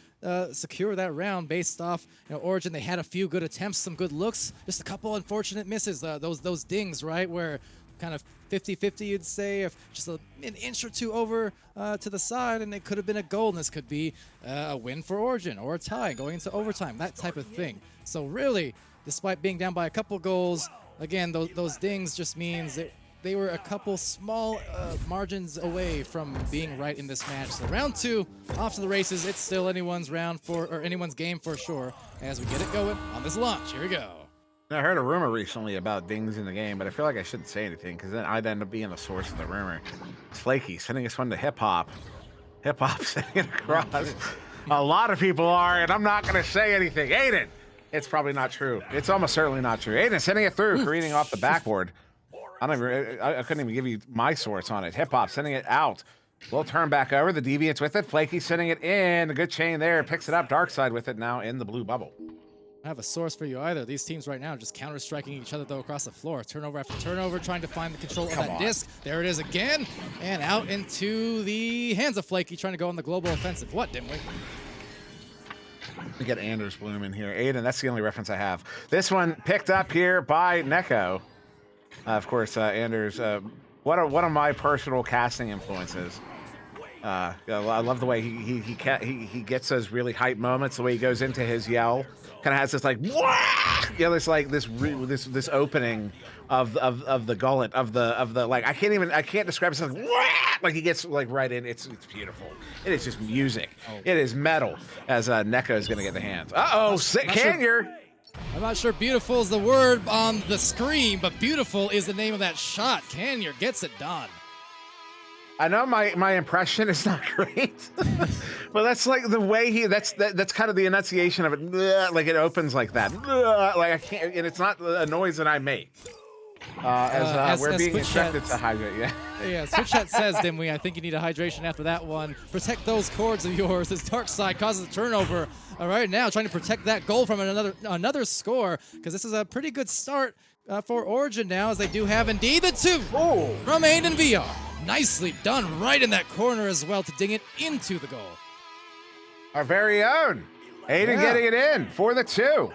S3: secure that round based off, Origin. They had a few good attempts, some good looks, just a couple unfortunate misses. Those dings, right, where kind of 50-50, you'd say, if just an inch or two over to the side, and it could have been a goal, and this could be a win for Origin or a tie going into overtime, that type of thing. So really, despite being down by a couple goals, again, those dings just means that they were a couple small margins away from being right in this match. So round 2, off to the races. It's still anyone's anyone's game for sure as we get it going on this launch. Here we go.
S1: I heard a rumor recently about dings in the game, but I feel like I shouldn't say anything because then I'd end up being the source of the rumor. It's Flaky sending this one to Hip Hop. Hip Hop sending it across. A lot of people are, and I'm not going to say anything. Aiden, it's probably not true. It's almost certainly not true. Aiden sending it through, careening off the backboard. I couldn't even give you my source on it. Hip Hop sending it out. We'll turn back over. The Deviants with it. Flaky sending it in. A good chain there. Picks it up. Darkside with it now in the blue bubble.
S3: I have a source for you either. These teams right now just counter-striking each other, though, across the floor. Turnover after turnover, trying to find the control of that disc. There it is again. And out into the hands of Flaky, trying to go on the global offensive. What, Dimwit?
S1: We get Anders Bloom in here. Aiden, that's the only reference I have. This one picked up here by Neko. Of course, Anders, one of my personal casting influences. I love the way he gets those really hype moments. The way he goes into his yell, kind of has this like, wah! It's like this opening of the gullet of the like I can't describe it. It's like, wah! Like he gets like right in. It's beautiful. It is just music. It is metal. As Neko is gonna get the hands. Kangar.
S3: I'm not sure beautiful is the word on the screen, but beautiful is the name of that shot. Canyer gets it done.
S1: I know my impression is not great, but that's like the way that's kind of the enunciation of it. Like it opens like that. Like I can't, and it's not a noise that I make. As we're being instructed to hydrate. Yeah.
S3: Yeah, Switch Chat says, Dimwee, I think you need a hydration after that one. Protect those cords of yours as Darkside causes a turnover. All right, now trying to protect that goal from another score, because this is a pretty good start for Origin now, as they do have indeed the 2 from Aiden VR. Nicely done right in that corner as well to ding it into the goal.
S1: Our very own Aiden getting it in for the 2.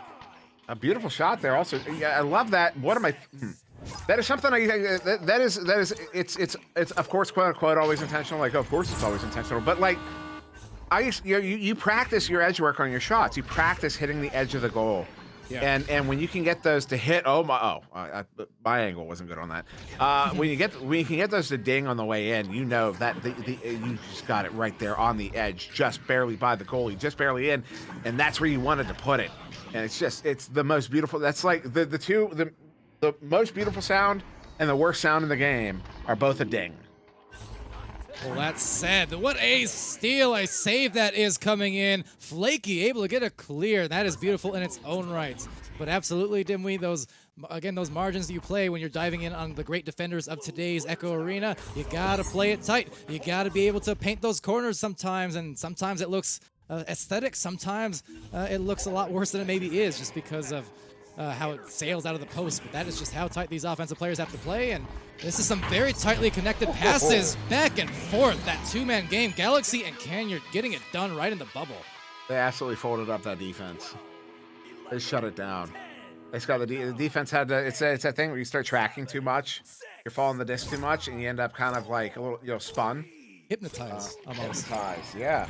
S1: A beautiful shot there. Also, I love that. What am I? That is something that is it's of course, quote unquote, always intentional. Like, of course it's always intentional, but like you practice your edge work on your shots. You practice hitting the edge of the goal. Yeah. And when you can get those to hit, my angle wasn't good on that. When you can get those to ding on the way in, you know that you just got it right there on the edge, just barely by the goalie, just barely in, and that's where you wanted to put it. And it's the most beautiful. That's like the most beautiful sound and the worst sound in the game are both a ding.
S3: Well, that said, what a steal, a save that is coming in. Flaky able to get a clear. That is beautiful in its own right. But absolutely, Dimwee, those margins that you play when you're diving in on the great defenders of today's Echo Arena, you gotta play it tight. You gotta be able to paint those corners sometimes, and sometimes it looks aesthetic. Sometimes it looks a lot worse than it maybe is, just because of how it sails out of the post. But that is just how tight these offensive players have to play, and this is some very tightly connected passes back and forth. That two-man game, Galaxy and Canyer getting it done right in the bubble.
S1: They absolutely folded up that defense. They shut it down. It's got the defense had to. It's that thing where you start tracking too much, you're following the disc too much, and you end up kind of like a little, spun,
S3: hypnotized almost.
S1: Hypnotized, yeah.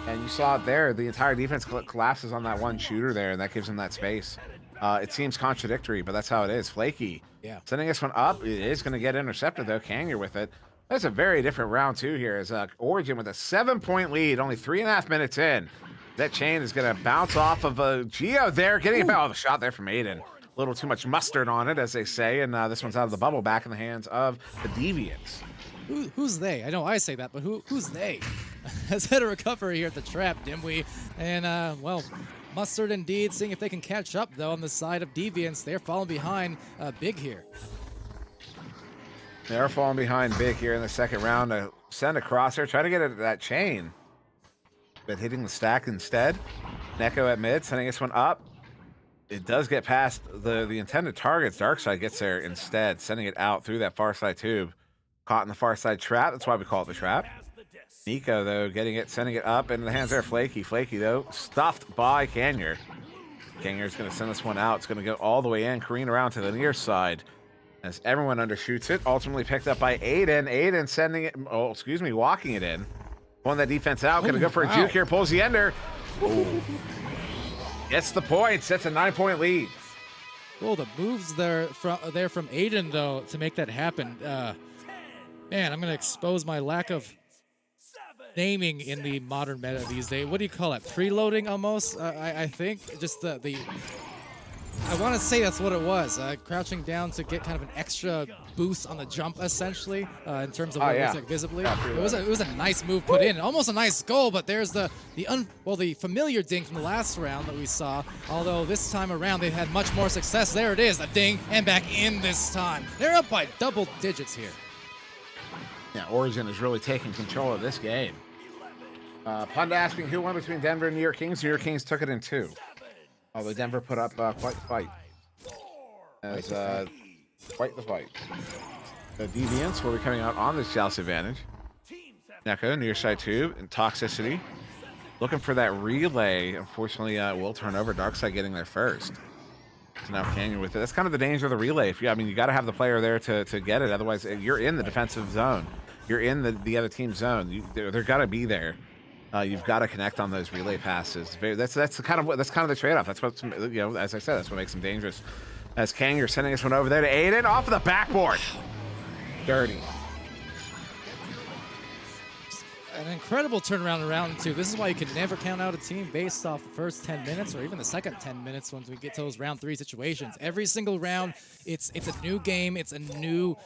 S1: And you saw it there. The entire defense collapses on that one shooter there, and that gives them that space. It seems contradictory, but that's how it is. Flaky, sending this one up. It is going to get intercepted, though. Canyer with it. That's a very different round two here. As Origin with a 7-point lead, only 3.5 minutes in. That chain is going to bounce off of a Geo there, getting about the shot there from Aiden. A little too much mustard on it, as they say, and this one's out of the bubble, back in the hands of the Deviants.
S3: Who's they? I know I say that, but who's they? Has had a recovery here at the trap, Dimwee, and well, Mustard indeed, seeing if they can catch up, though, on the side of Deviants. They're falling behind Big here.
S1: They're falling behind Big here in the second round to send a crosser, try to get it at that chain, but hitting the stack instead. Neko at mid, sending this one up. It does get past the intended targets. Darkside gets there instead, sending it out through that far side tube. Caught in the far side trap. That's why we call it the trap. Nico, though, getting it, sending it up into the hands there. Flaky, though, stuffed by Canyer. Canyer's going to send this one out. It's going to go all the way in, careen around to the near side as everyone undershoots it. Ultimately picked up by Aiden. Aiden sending it, walking it in. Pulling that defense out. Going to go for a juke here. Pulls the ender. Gets the points. That's a 9-point lead.
S3: Well, the moves there from Aiden, though, to make that happen. Man, I'm going to expose my lack of naming in the modern meta these days. What do you call it? Preloading almost, I think. Just the I want to say that's what it was. Crouching down to get kind of an extra boost on the jump, essentially, in terms of what it looks like visibly. Yeah, it was a nice move put in. Almost a nice goal, but there's the familiar ding from the last round that we saw. Although this time around they've had much more success. There it is, a ding, and back in this time. They're up by double digits here.
S1: Yeah, Origin is really taking control of this game. Punda asking who won between Denver and New York Kings. New York Kings took it in 2. Although Denver put up quite the fight. Quite the fight. The Deviants will be coming out on this Chelsea advantage. Neko, near side tube, and Toxicity. Looking for that relay. Unfortunately, will turn over. Darkside getting there first. So now Canyon with it. That's kind of the danger of the relay. You got to have the player there to get it. Otherwise, you're in the defensive zone. You're in the other team's zone. They're got to be there. You've got to connect on those relay passes. That's kind of the trade-off. That's what, as I said, that's what makes them dangerous. As Canyon sending this one over there to Aiden off of the backboard. Dirty.
S3: an incredible turnaround in round 2. This is why you can never count out a team based off the first 10 minutes or even the second 10 minutes once we get to those round 3 situations. Every single round, it's a new game. It's a new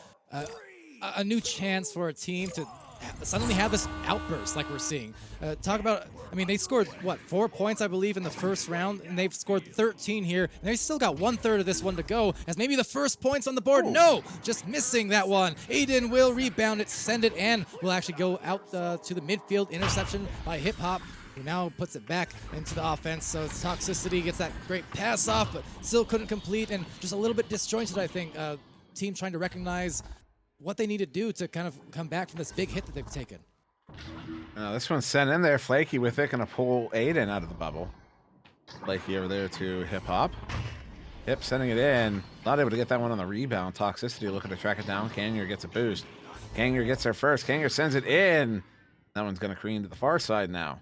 S3: chance for a team to suddenly have this outburst like we're seeing. Talk about, I mean, they scored, what, 4 points, I believe, in the first round, and they've scored 13 here, and they still got 1/3 of this one to go, as maybe the first points on the board. No, just missing that one. Aiden will rebound it, send it, and will actually go out to the midfield. Interception by Hip Hop, who now puts it back into the offense. So it's Toxicity gets that great pass off, but still couldn't complete, and just a little bit disjointed, I think. Team trying to recognize what they need to do to kind of come back from this big hit that they've taken.
S1: This one's sent in there. Flaky with it, gonna pull Aiden out of the bubble. Flaky over there to Hip Hop. Hip sending it in. Not able to get that one on the rebound. Toxicity looking to track it down. Kanyer gets a boost. Kanyer gets there first. Kanyer sends it in. That one's gonna careen to the far side now.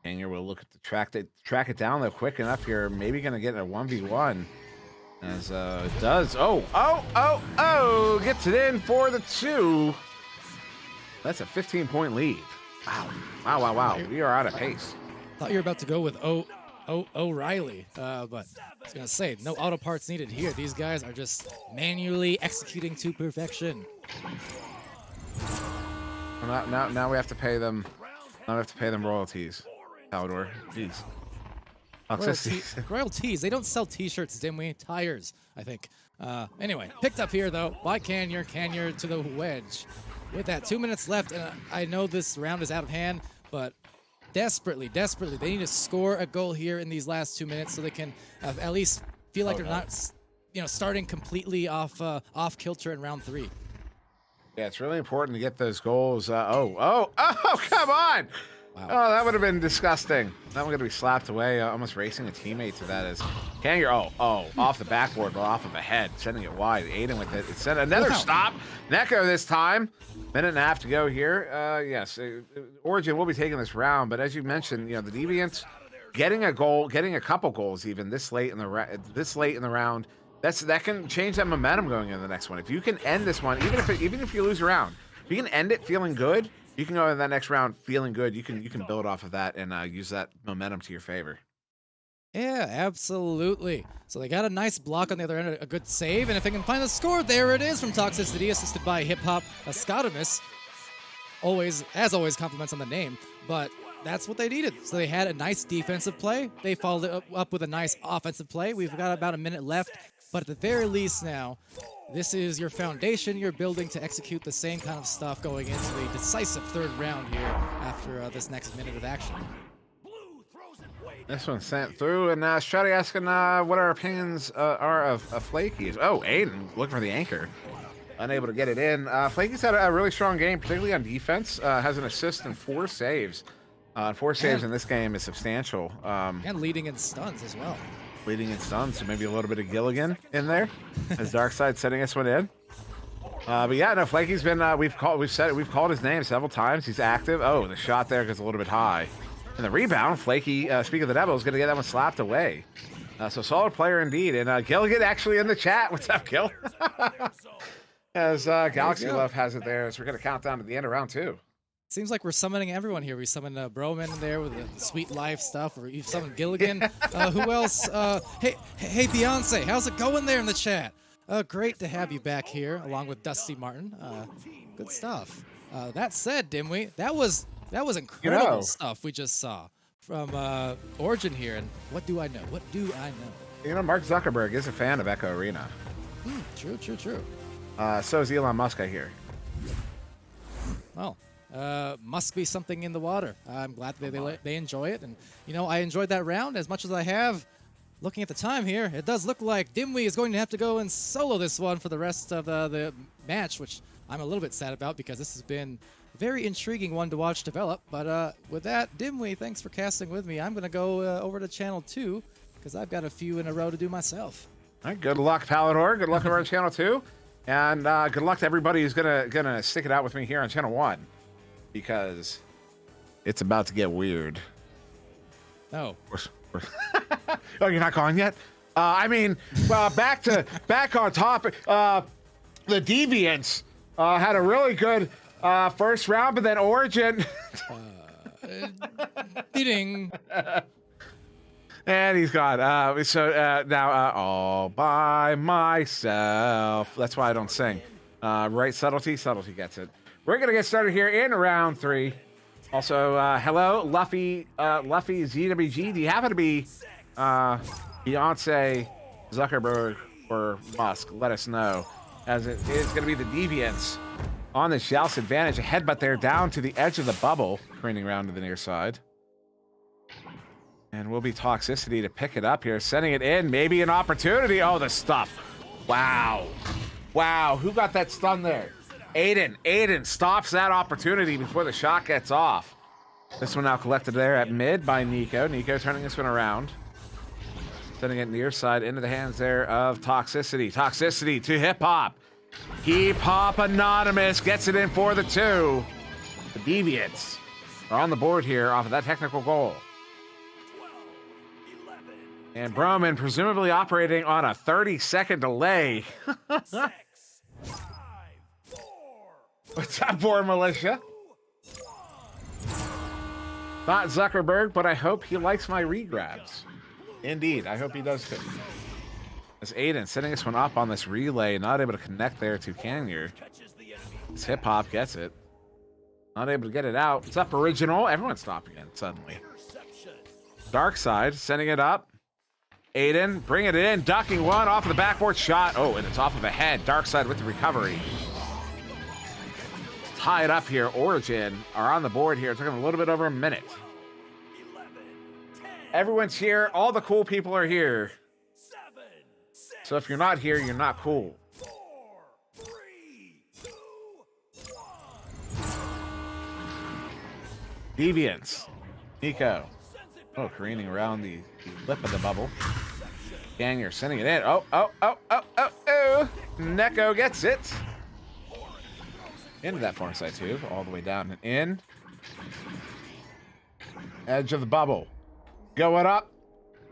S1: Kanyer will look at the track it down though quick enough here. Maybe gonna get a 1v1. As it does. Oh, gets it in for the 2. That's a 15-point lead. Wow. We are out of pace.
S3: Thought you were about to go with O'Reilly, but I was gonna say no auto parts needed here. These guys are just manually executing to perfection.
S1: Now we have to pay them. Now we have to pay them royalties. Palidore, jeez.
S3: Royalties. They don't sell T-shirts, Dimwee. Tires, I think. Anyway, picked up here though by Kanyer. Kanyer to the wedge. With that, 2 minutes left, and I know this round is out of hand, but desperately, they need to score a goal here in these last 2 minutes so they can at least feel like they're not, starting completely off kilter in round 3.
S1: Yeah, it's really important to get those goals. Come on! Wow. Oh, that would have been disgusting. That one going to be slapped away, almost racing a teammate to that as Kanyer. Off the backboard, but off of a head, sending it wide. Aiden with it. It sent another stop. Neko this time. Minute and a half to go here. Yes, Origin will be taking this round, but as you mentioned, the Deviants getting a goal, getting a couple goals even this late in the round. That can change that momentum going into the next one. If you can end this one, even if you lose a round, if you can end it feeling good. You can go in that next round feeling good. You can build off of that and use that momentum to your favor.
S3: Yeah, absolutely. So they got a nice block on the other end, a good save, and if they can find the score, there it is from Toxicity, assisted by Hip Hop Scotimus. As always, compliments on the name, but that's what they needed. So they had a nice defensive play. They followed it up with a nice offensive play. We've got about a minute left, but at the very least now, this is your foundation you're building to execute the same kind of stuff going into the decisive 3rd round here after this next minute of action.
S1: This one's sent through, and Shotty asking what our opinions are of Flaky. Oh, Aiden looking for the anchor. Unable to get it in. Flaky's had a really strong game, particularly on defense. Has an assist and 4 saves. 4 saves in this game is substantial.
S3: And leading in stuns as well.
S1: Leading in stuns, so maybe a little bit of Gilligan in there as Darkside setting us one in. But yeah, no, Flaky's been we've called his name several times. He's active. Oh, the shot there goes a little bit high. And the rebound, Flaky, speaking of the devil, is going to get that one slapped away. So solid player indeed. And Gilligan actually in the chat. What's up, Gil? As Galaxy Love has it there. So we're going to count down to the end of round 2.
S3: Seems like we're summoning everyone here. We summoned Broman in there with the sweet life stuff, or you summoned Gilligan. Who else? Hey, Beyonce, how's it going there in the chat? Great to have you back here, along with Dusty Martin. Good stuff. That said, Dimwee, that was incredible stuff we just saw from Origin here. And what do I know?
S1: Mark Zuckerberg is a fan of Echo Arena.
S3: True.
S1: So is Elon Musk, I hear.
S3: Well. Must be something in the water. I'm glad they enjoy it, and I enjoyed that round as much as I have. Looking at the time here, it does look like Dimwee is going to have to go and solo this one for the rest of the match, which I'm a little bit sad about because this has been a very intriguing one to watch develop. But with that, Dimwee, thanks for casting with me. I'm going to go over to Channel 2 because I've got a few in a row to do myself.
S1: All right, good luck, Palidore. Good luck over on Channel 2, and good luck to everybody who's gonna stick it out with me here on Channel 1. Because it's about to get weird.
S3: Oh.
S1: Oh, you're not gone yet? back on topic. The Deviants had a really good First round, but then Origin.
S3: Eating.
S1: And he's gone. Now all by myself. That's why I don't sing. Right, subtlety. Subtlety gets it. We're gonna get started here in round 3. Also, hello, Luffy ZWG. Do you happen to be Beyonce, Zuckerberg, or Musk? Let us know. As it is going to be the Deviants on the Joust advantage. A headbutt there down to the edge of the bubble, craning around to the near side. And will be Toxicity to pick it up here, sending it in. Maybe an opportunity. Oh, the stuff. Wow. Wow. Who got that stun there? Aiden. Aiden stops that opportunity before the shot gets off. This one now collected there at mid by Nico. Nico turning this one around. Sending it near side into the hands there of Toxicity. Toxicity to Hip Hop. Hip Hop Anonymous gets it in for the 2. The Deviants are on the board here off of that technical goal. And Broman presumably operating on a 30-second delay.
S2: 6, 5, 4,
S1: What's up, Boar Militia? Not Zuckerberg, but I hope he likes my regrabs. Indeed, I hope he does too. As Aiden setting this one up on this relay, not able to connect there to Canyer. This Hip Hop gets it. Not able to get it out. It's up original. Everyone's stopping it suddenly. Dark Side sending it up. Aiden, bring it in, ducking one off of the backboard shot. Oh, and it's off of the head. Dark Side with the recovery. Tie it up here. Origin are on the board here. It took them a little bit over a minute. Everyone's here. All the cool people are here. So if you're not here, you're not cool.
S2: 4, 3, 2, 1.
S1: Deviants. Nico. Oh, careening around the lip of the bubble. Ganger sending it in. Oh. Neko gets it. Into that far side tube. All the way down and in. Edge of the bubble. Going up.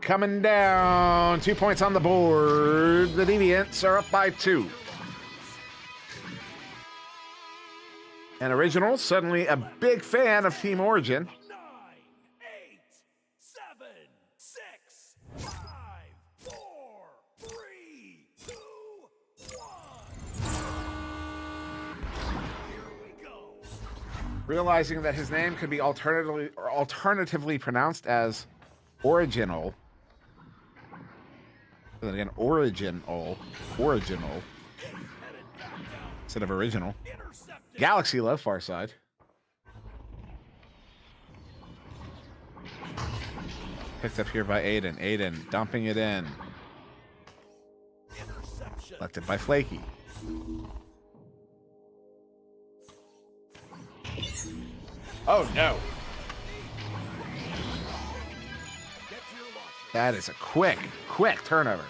S1: Coming down. 2 points on the board. The Deviants are up by 2. And Original, suddenly a big fan of Team Origin.
S2: 9, 8, 7, 6, 5, 4, 3, 2, 1. Here we go.
S1: Realizing that his name could be alternatively pronounced as Original. Then again, Original. Instead of Original. Galaxy Love, far side. Picked up here by Aiden. Aiden dumping it in. Left it by Flaky. Oh no. That is a quick turnover.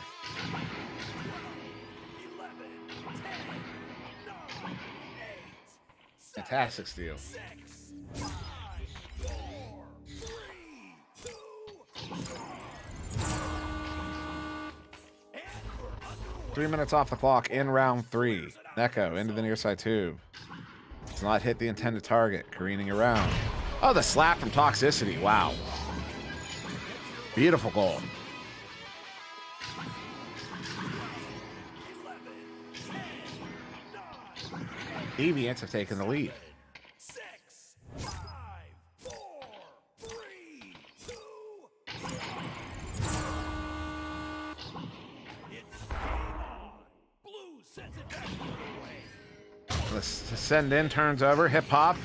S2: 11, 10, 9, 8,
S1: Fantastic steal.
S2: 6, 5, 4, 3, 2, 1.
S1: 3 minutes off the clock in round 3. Neko into the near side tube. Does not hit the intended target. Careening around. Oh, the slap from Toxicity. Wow. Beautiful goal. Deviants have taken the lead.
S2: 6, 5, 4, 3, 2, 1. It's game on. Blue sends it back the other way.
S1: The send in turns over. Hip Hop.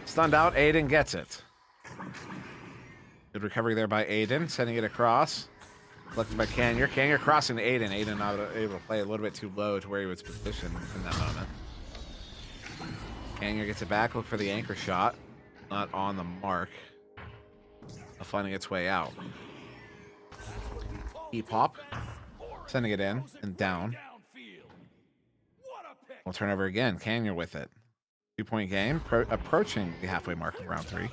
S1: Stunned out. Aiden gets it. Good recovery there by Aiden. Sending it across. Collected by Canyer. Canyer crossing to Aiden. Aiden not able to play a little bit too low to where he was positioned in that moment. Canyer gets it back. Look for the anchor shot. Not on the mark. Finding its way out. Hip Hop. Sending it in and down. We'll turn over again. Canyer with it. 2-point game. Approaching the halfway mark of round 3.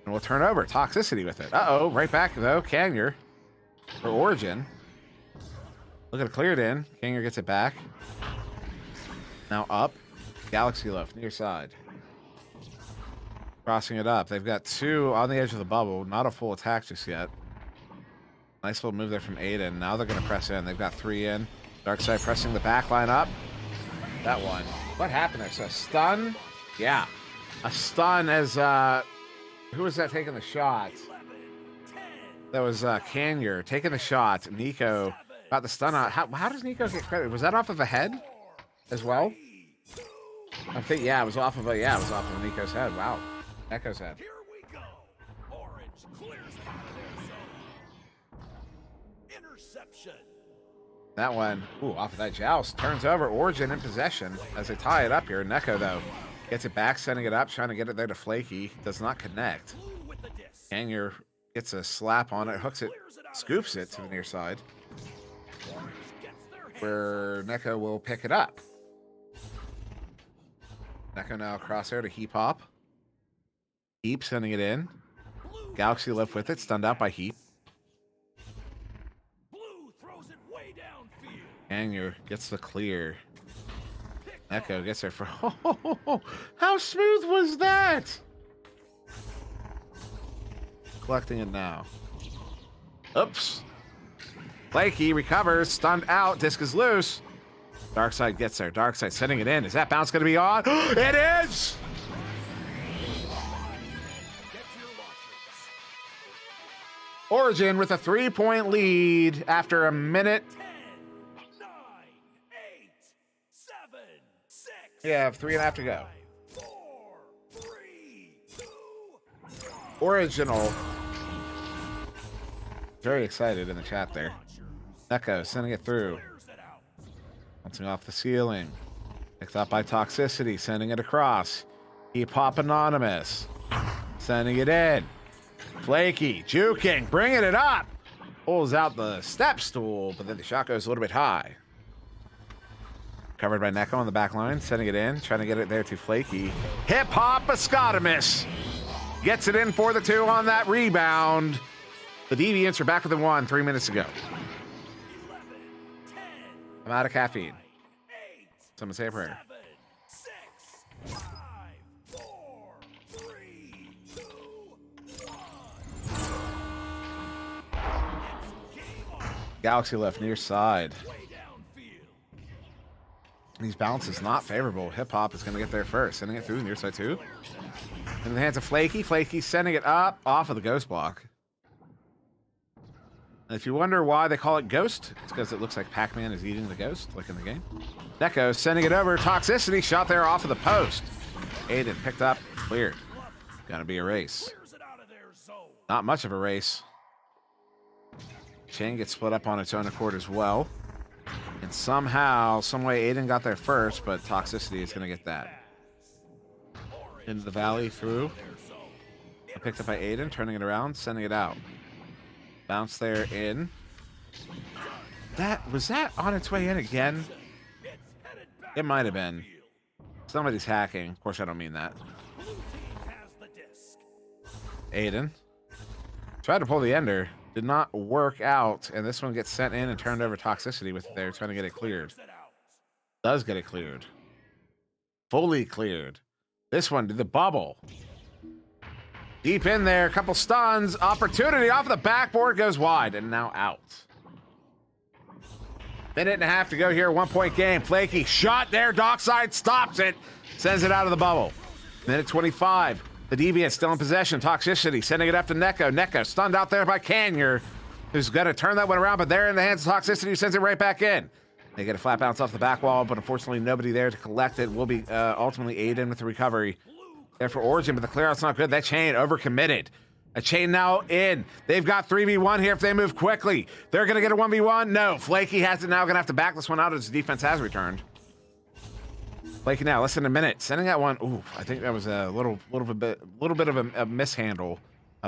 S1: And we'll turn over. Toxicity with it. Uh-oh. Right back, though. Canyer for Origin. Look at it cleared in. Canyer gets it back. Now up. Galaxy Loaf, near side. Crossing it up. They've got 2 on the edge of the bubble. Not a full attack just yet. Nice little move there from Aiden. Now they're going to press in. They've got 3 in. Darkside pressing the back line up. That one. What happened there? So a stun? Yeah. A stun as, who was that taking the shot? That was Canyer taking the shot. Nico got the stun out. How does Nico get credit? Was that off of a head as well? I think, yeah, it was off of Nico's head. Wow. Echo's head.
S2: Here we go. Orange clears out of their zone. Interception.
S1: That one, ooh, off of that joust. Turns over. Origin in possession as they tie it up here. Neko, though, gets it back, sending it up, trying to get it there to Flaky. Does not connect.
S2: Blue with the disc.
S1: Canyer gets a slap on it, hooks it, scoops it to the near side,
S2: Orange gets their hands
S1: where Neko will pick it up. Neko now across there to Heap Hop. Heap sending it in.
S2: Blue
S1: Galaxy left with it, stunned out by Heap.
S2: Blue throws it way downfield.
S1: Canyer gets the clear. Neko gets there for. How smooth was that? Collecting it now. Oops. Flaky recovers, stunned out, disc is loose. Darkside gets there. Darkside sending it in. Is that bounce going to be on? It is!
S2: Get to your launchers.
S1: Origin with a 3-point lead after a minute.
S2: 10, 9, 8, 7, 6.
S1: Yeah, 3.5 to go.
S2: 4, 3, 2,
S1: Original. Very excited in the chat there. Neko sending it through.
S2: clears it out.
S1: Bouncing off the ceiling. Picked up by Toxicity, sending it across. Heap Hop Anonymous. Sending it in. Flaky, juking, bringing it up. Pulls out the step stool, but then the shot goes a little bit high. Covered by Neko on the back line, sending it in, trying to get it there to Flaky. Hip Hop Ascotomus. Gets it in for the 2 on that rebound. The Deviants are back with the 1 3 minutes ago.
S2: 11, 10,
S1: I'm out of caffeine.
S2: 8,
S1: Someone say a prayer.
S2: 7, 6, 5, 4, 3, 2, 1. It's game on.
S1: Galaxy left near side.
S2: Way downfield.
S1: These bounces not favorable. Hip Hop is going to get there first. Sending it through near side 2. In the hands of Flaky. Flaky sending it up off of the ghost block. And if you wonder why they call it Ghost, it's because it looks like Pac-Man is eating the ghost, like in the game. Neko sending it over. Toxicity shot there off of the post. Aiden picked up, cleared. Gonna be a race.
S2: Clears it out of their zone.
S1: Not much of a race. Chain gets split up on its own accord as well. And somehow, some way, Aiden got there first, but Toxicity is gonna get that. Into the valley, through. Picked up by Aiden, turning it around, sending it out. Bounce there in. Was that on its way in again?
S2: It's headed back.
S1: It might have been. Somebody's hacking. Of course, I don't mean that.
S2: Blue team has the disc.
S1: Aiden tried to pull the ender. Did not work out. And this one gets sent in and turned over. Toxicity with it there, trying to get it cleared.
S2: Clears it out.
S1: Does get it cleared. Fully cleared. This one did the bubble. Deep in there, a couple stuns. Opportunity off the backboard, goes wide, and now out. Minute and a half to go here, 1-point game. Flaky shot there, Dockside stops it, sends it out of the bubble. Minute 25, the Deviant still in possession. Toxicity sending it up to Neko. Neko stunned out there by Canyer, who's going to turn that one around, but they're in the hands of Toxicity, who sends it right back in. They get a flat bounce off the back wall, but unfortunately nobody there to collect it. Will be ultimately Aiden with the recovery. There for Origin, but the clearout's not good. That Chain overcommitted. A Chain now in. They've got 3v1 here if they move quickly. They're going to get a 1v1. No, Flaky has it now. Going to have to back this one out as the defense has returned. Flaky now, less than a minute. Sending that one. Ooh, I think that was a little bit of a mishandle.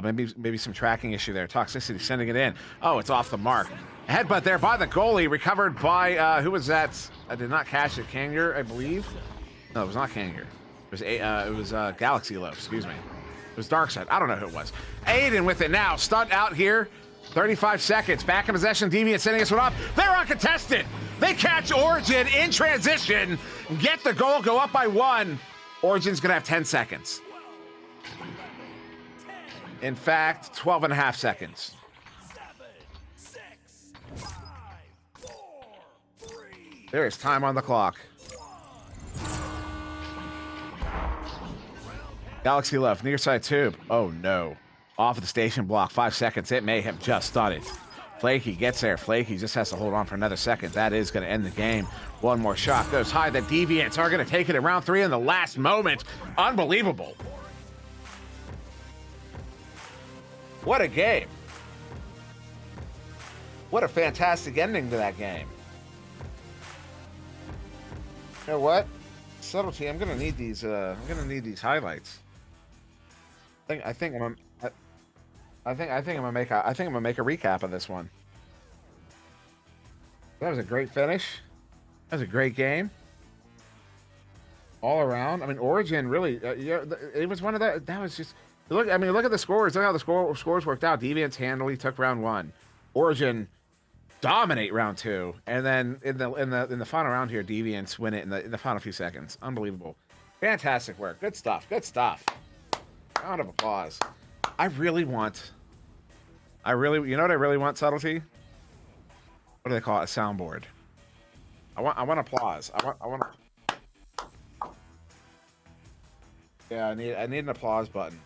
S1: Maybe some tracking issue there. Toxicity sending it in. Oh, it's off the mark. A headbutt there by the goalie. Recovered by, who was that? I did not catch it. Canyer, I believe. No, it was not Canyer. It was Galaxy Low, excuse me. It was Darkside. I don't know who it was. Aiden with it now. Stunned out here. 35 seconds. Back in possession. Deviant sending us one up. They're uncontested. They catch Origin in transition, get the goal, go up by 1. Origin's gonna have 10 seconds. In fact, 12 and a half seconds.
S2: 7, 6, 5, 4, 3.
S1: There is time on the clock. Galaxy left, near side tube. Oh no. Off of the station block, 5 seconds. It may have just done it. Flaky gets there. Flaky just has to hold on for another second. That is going to end the game. One more shot goes high. The Deviants are going to take it in round 3 in the last moment. Unbelievable. What a game. What a fantastic ending to that game. You know what? Subtlety, I'm gonna need these highlights. I think I'm gonna make a recap of this one. That was a great finish. That was a great game. All around. I mean, Origin really, it was one of that was just look. I mean, look at the scores. Look how the scores worked out. Deviants handily took round 1. Origin dominate round 2, and then in the final round here, Deviants win it in the final few seconds. Unbelievable, fantastic work. Good stuff. Good stuff. Round of applause. You know what I really want, Subtlety? What do they call it? A soundboard. I want applause. I want. Yeah, I need an applause button.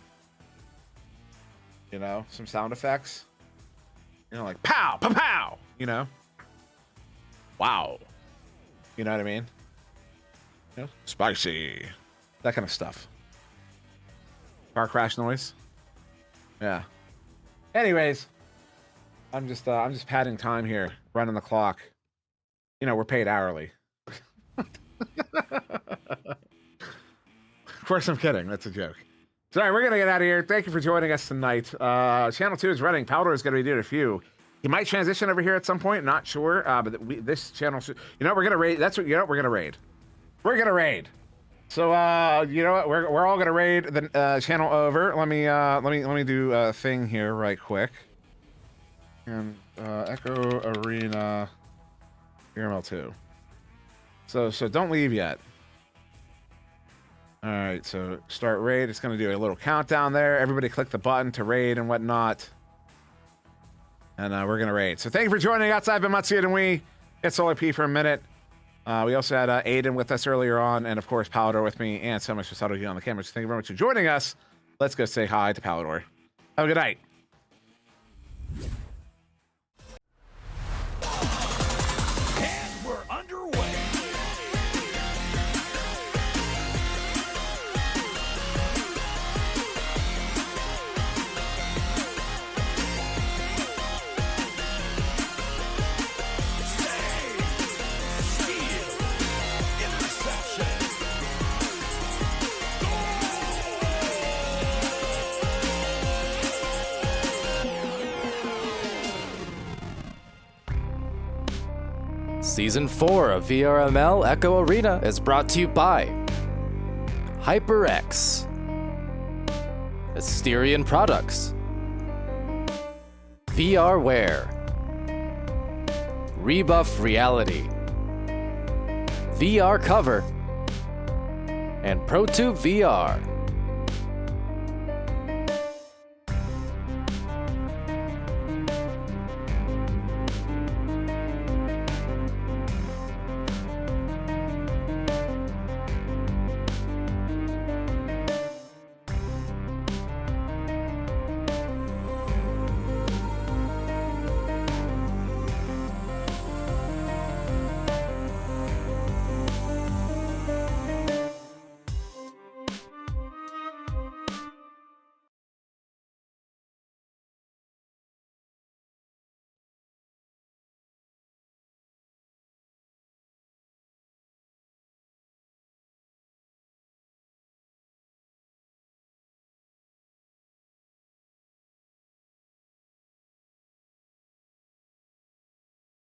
S1: You know, some sound effects. You know, like pow, pow, pow. You know, wow. You know what I mean? You know, spicy. That kind of stuff. Car crash noise. Yeah. Anyways, I'm just padding time here, running the clock. You know, we're paid hourly. Of course, I'm kidding. That's a joke. Sorry, we're gonna get out of here. Thank you for joining us tonight. Channel 2 is running. Palidore is gonna be doing a few. He might transition over here at some point. Not sure. But this channel, you know, we're gonna raid. That's what you know. We're gonna raid. We're gonna raid. So you know what? We're all gonna raid the channel over. Let me do a thing here right quick. And Echo Arena VRML 2. So don't leave yet. All right. So start raid. It's gonna do a little countdown there. Everybody click the button to raid and whatnot. And we're gonna raid. So thank you for joining outside of SirDimwi. It's Solar P for a minute. We also had Aiden with us earlier on, and of course Palidore with me, and so much for Subtlety on the camera. So thank you very much for joining us. Let's go say hi to Palidore. Have a good night.
S2: And we're underway.
S4: Season 4 of VRML Echo Arena is brought to you by HyperX, Asterion Products, VRware, Rebuff Reality, VR Cover, and ProTube VR.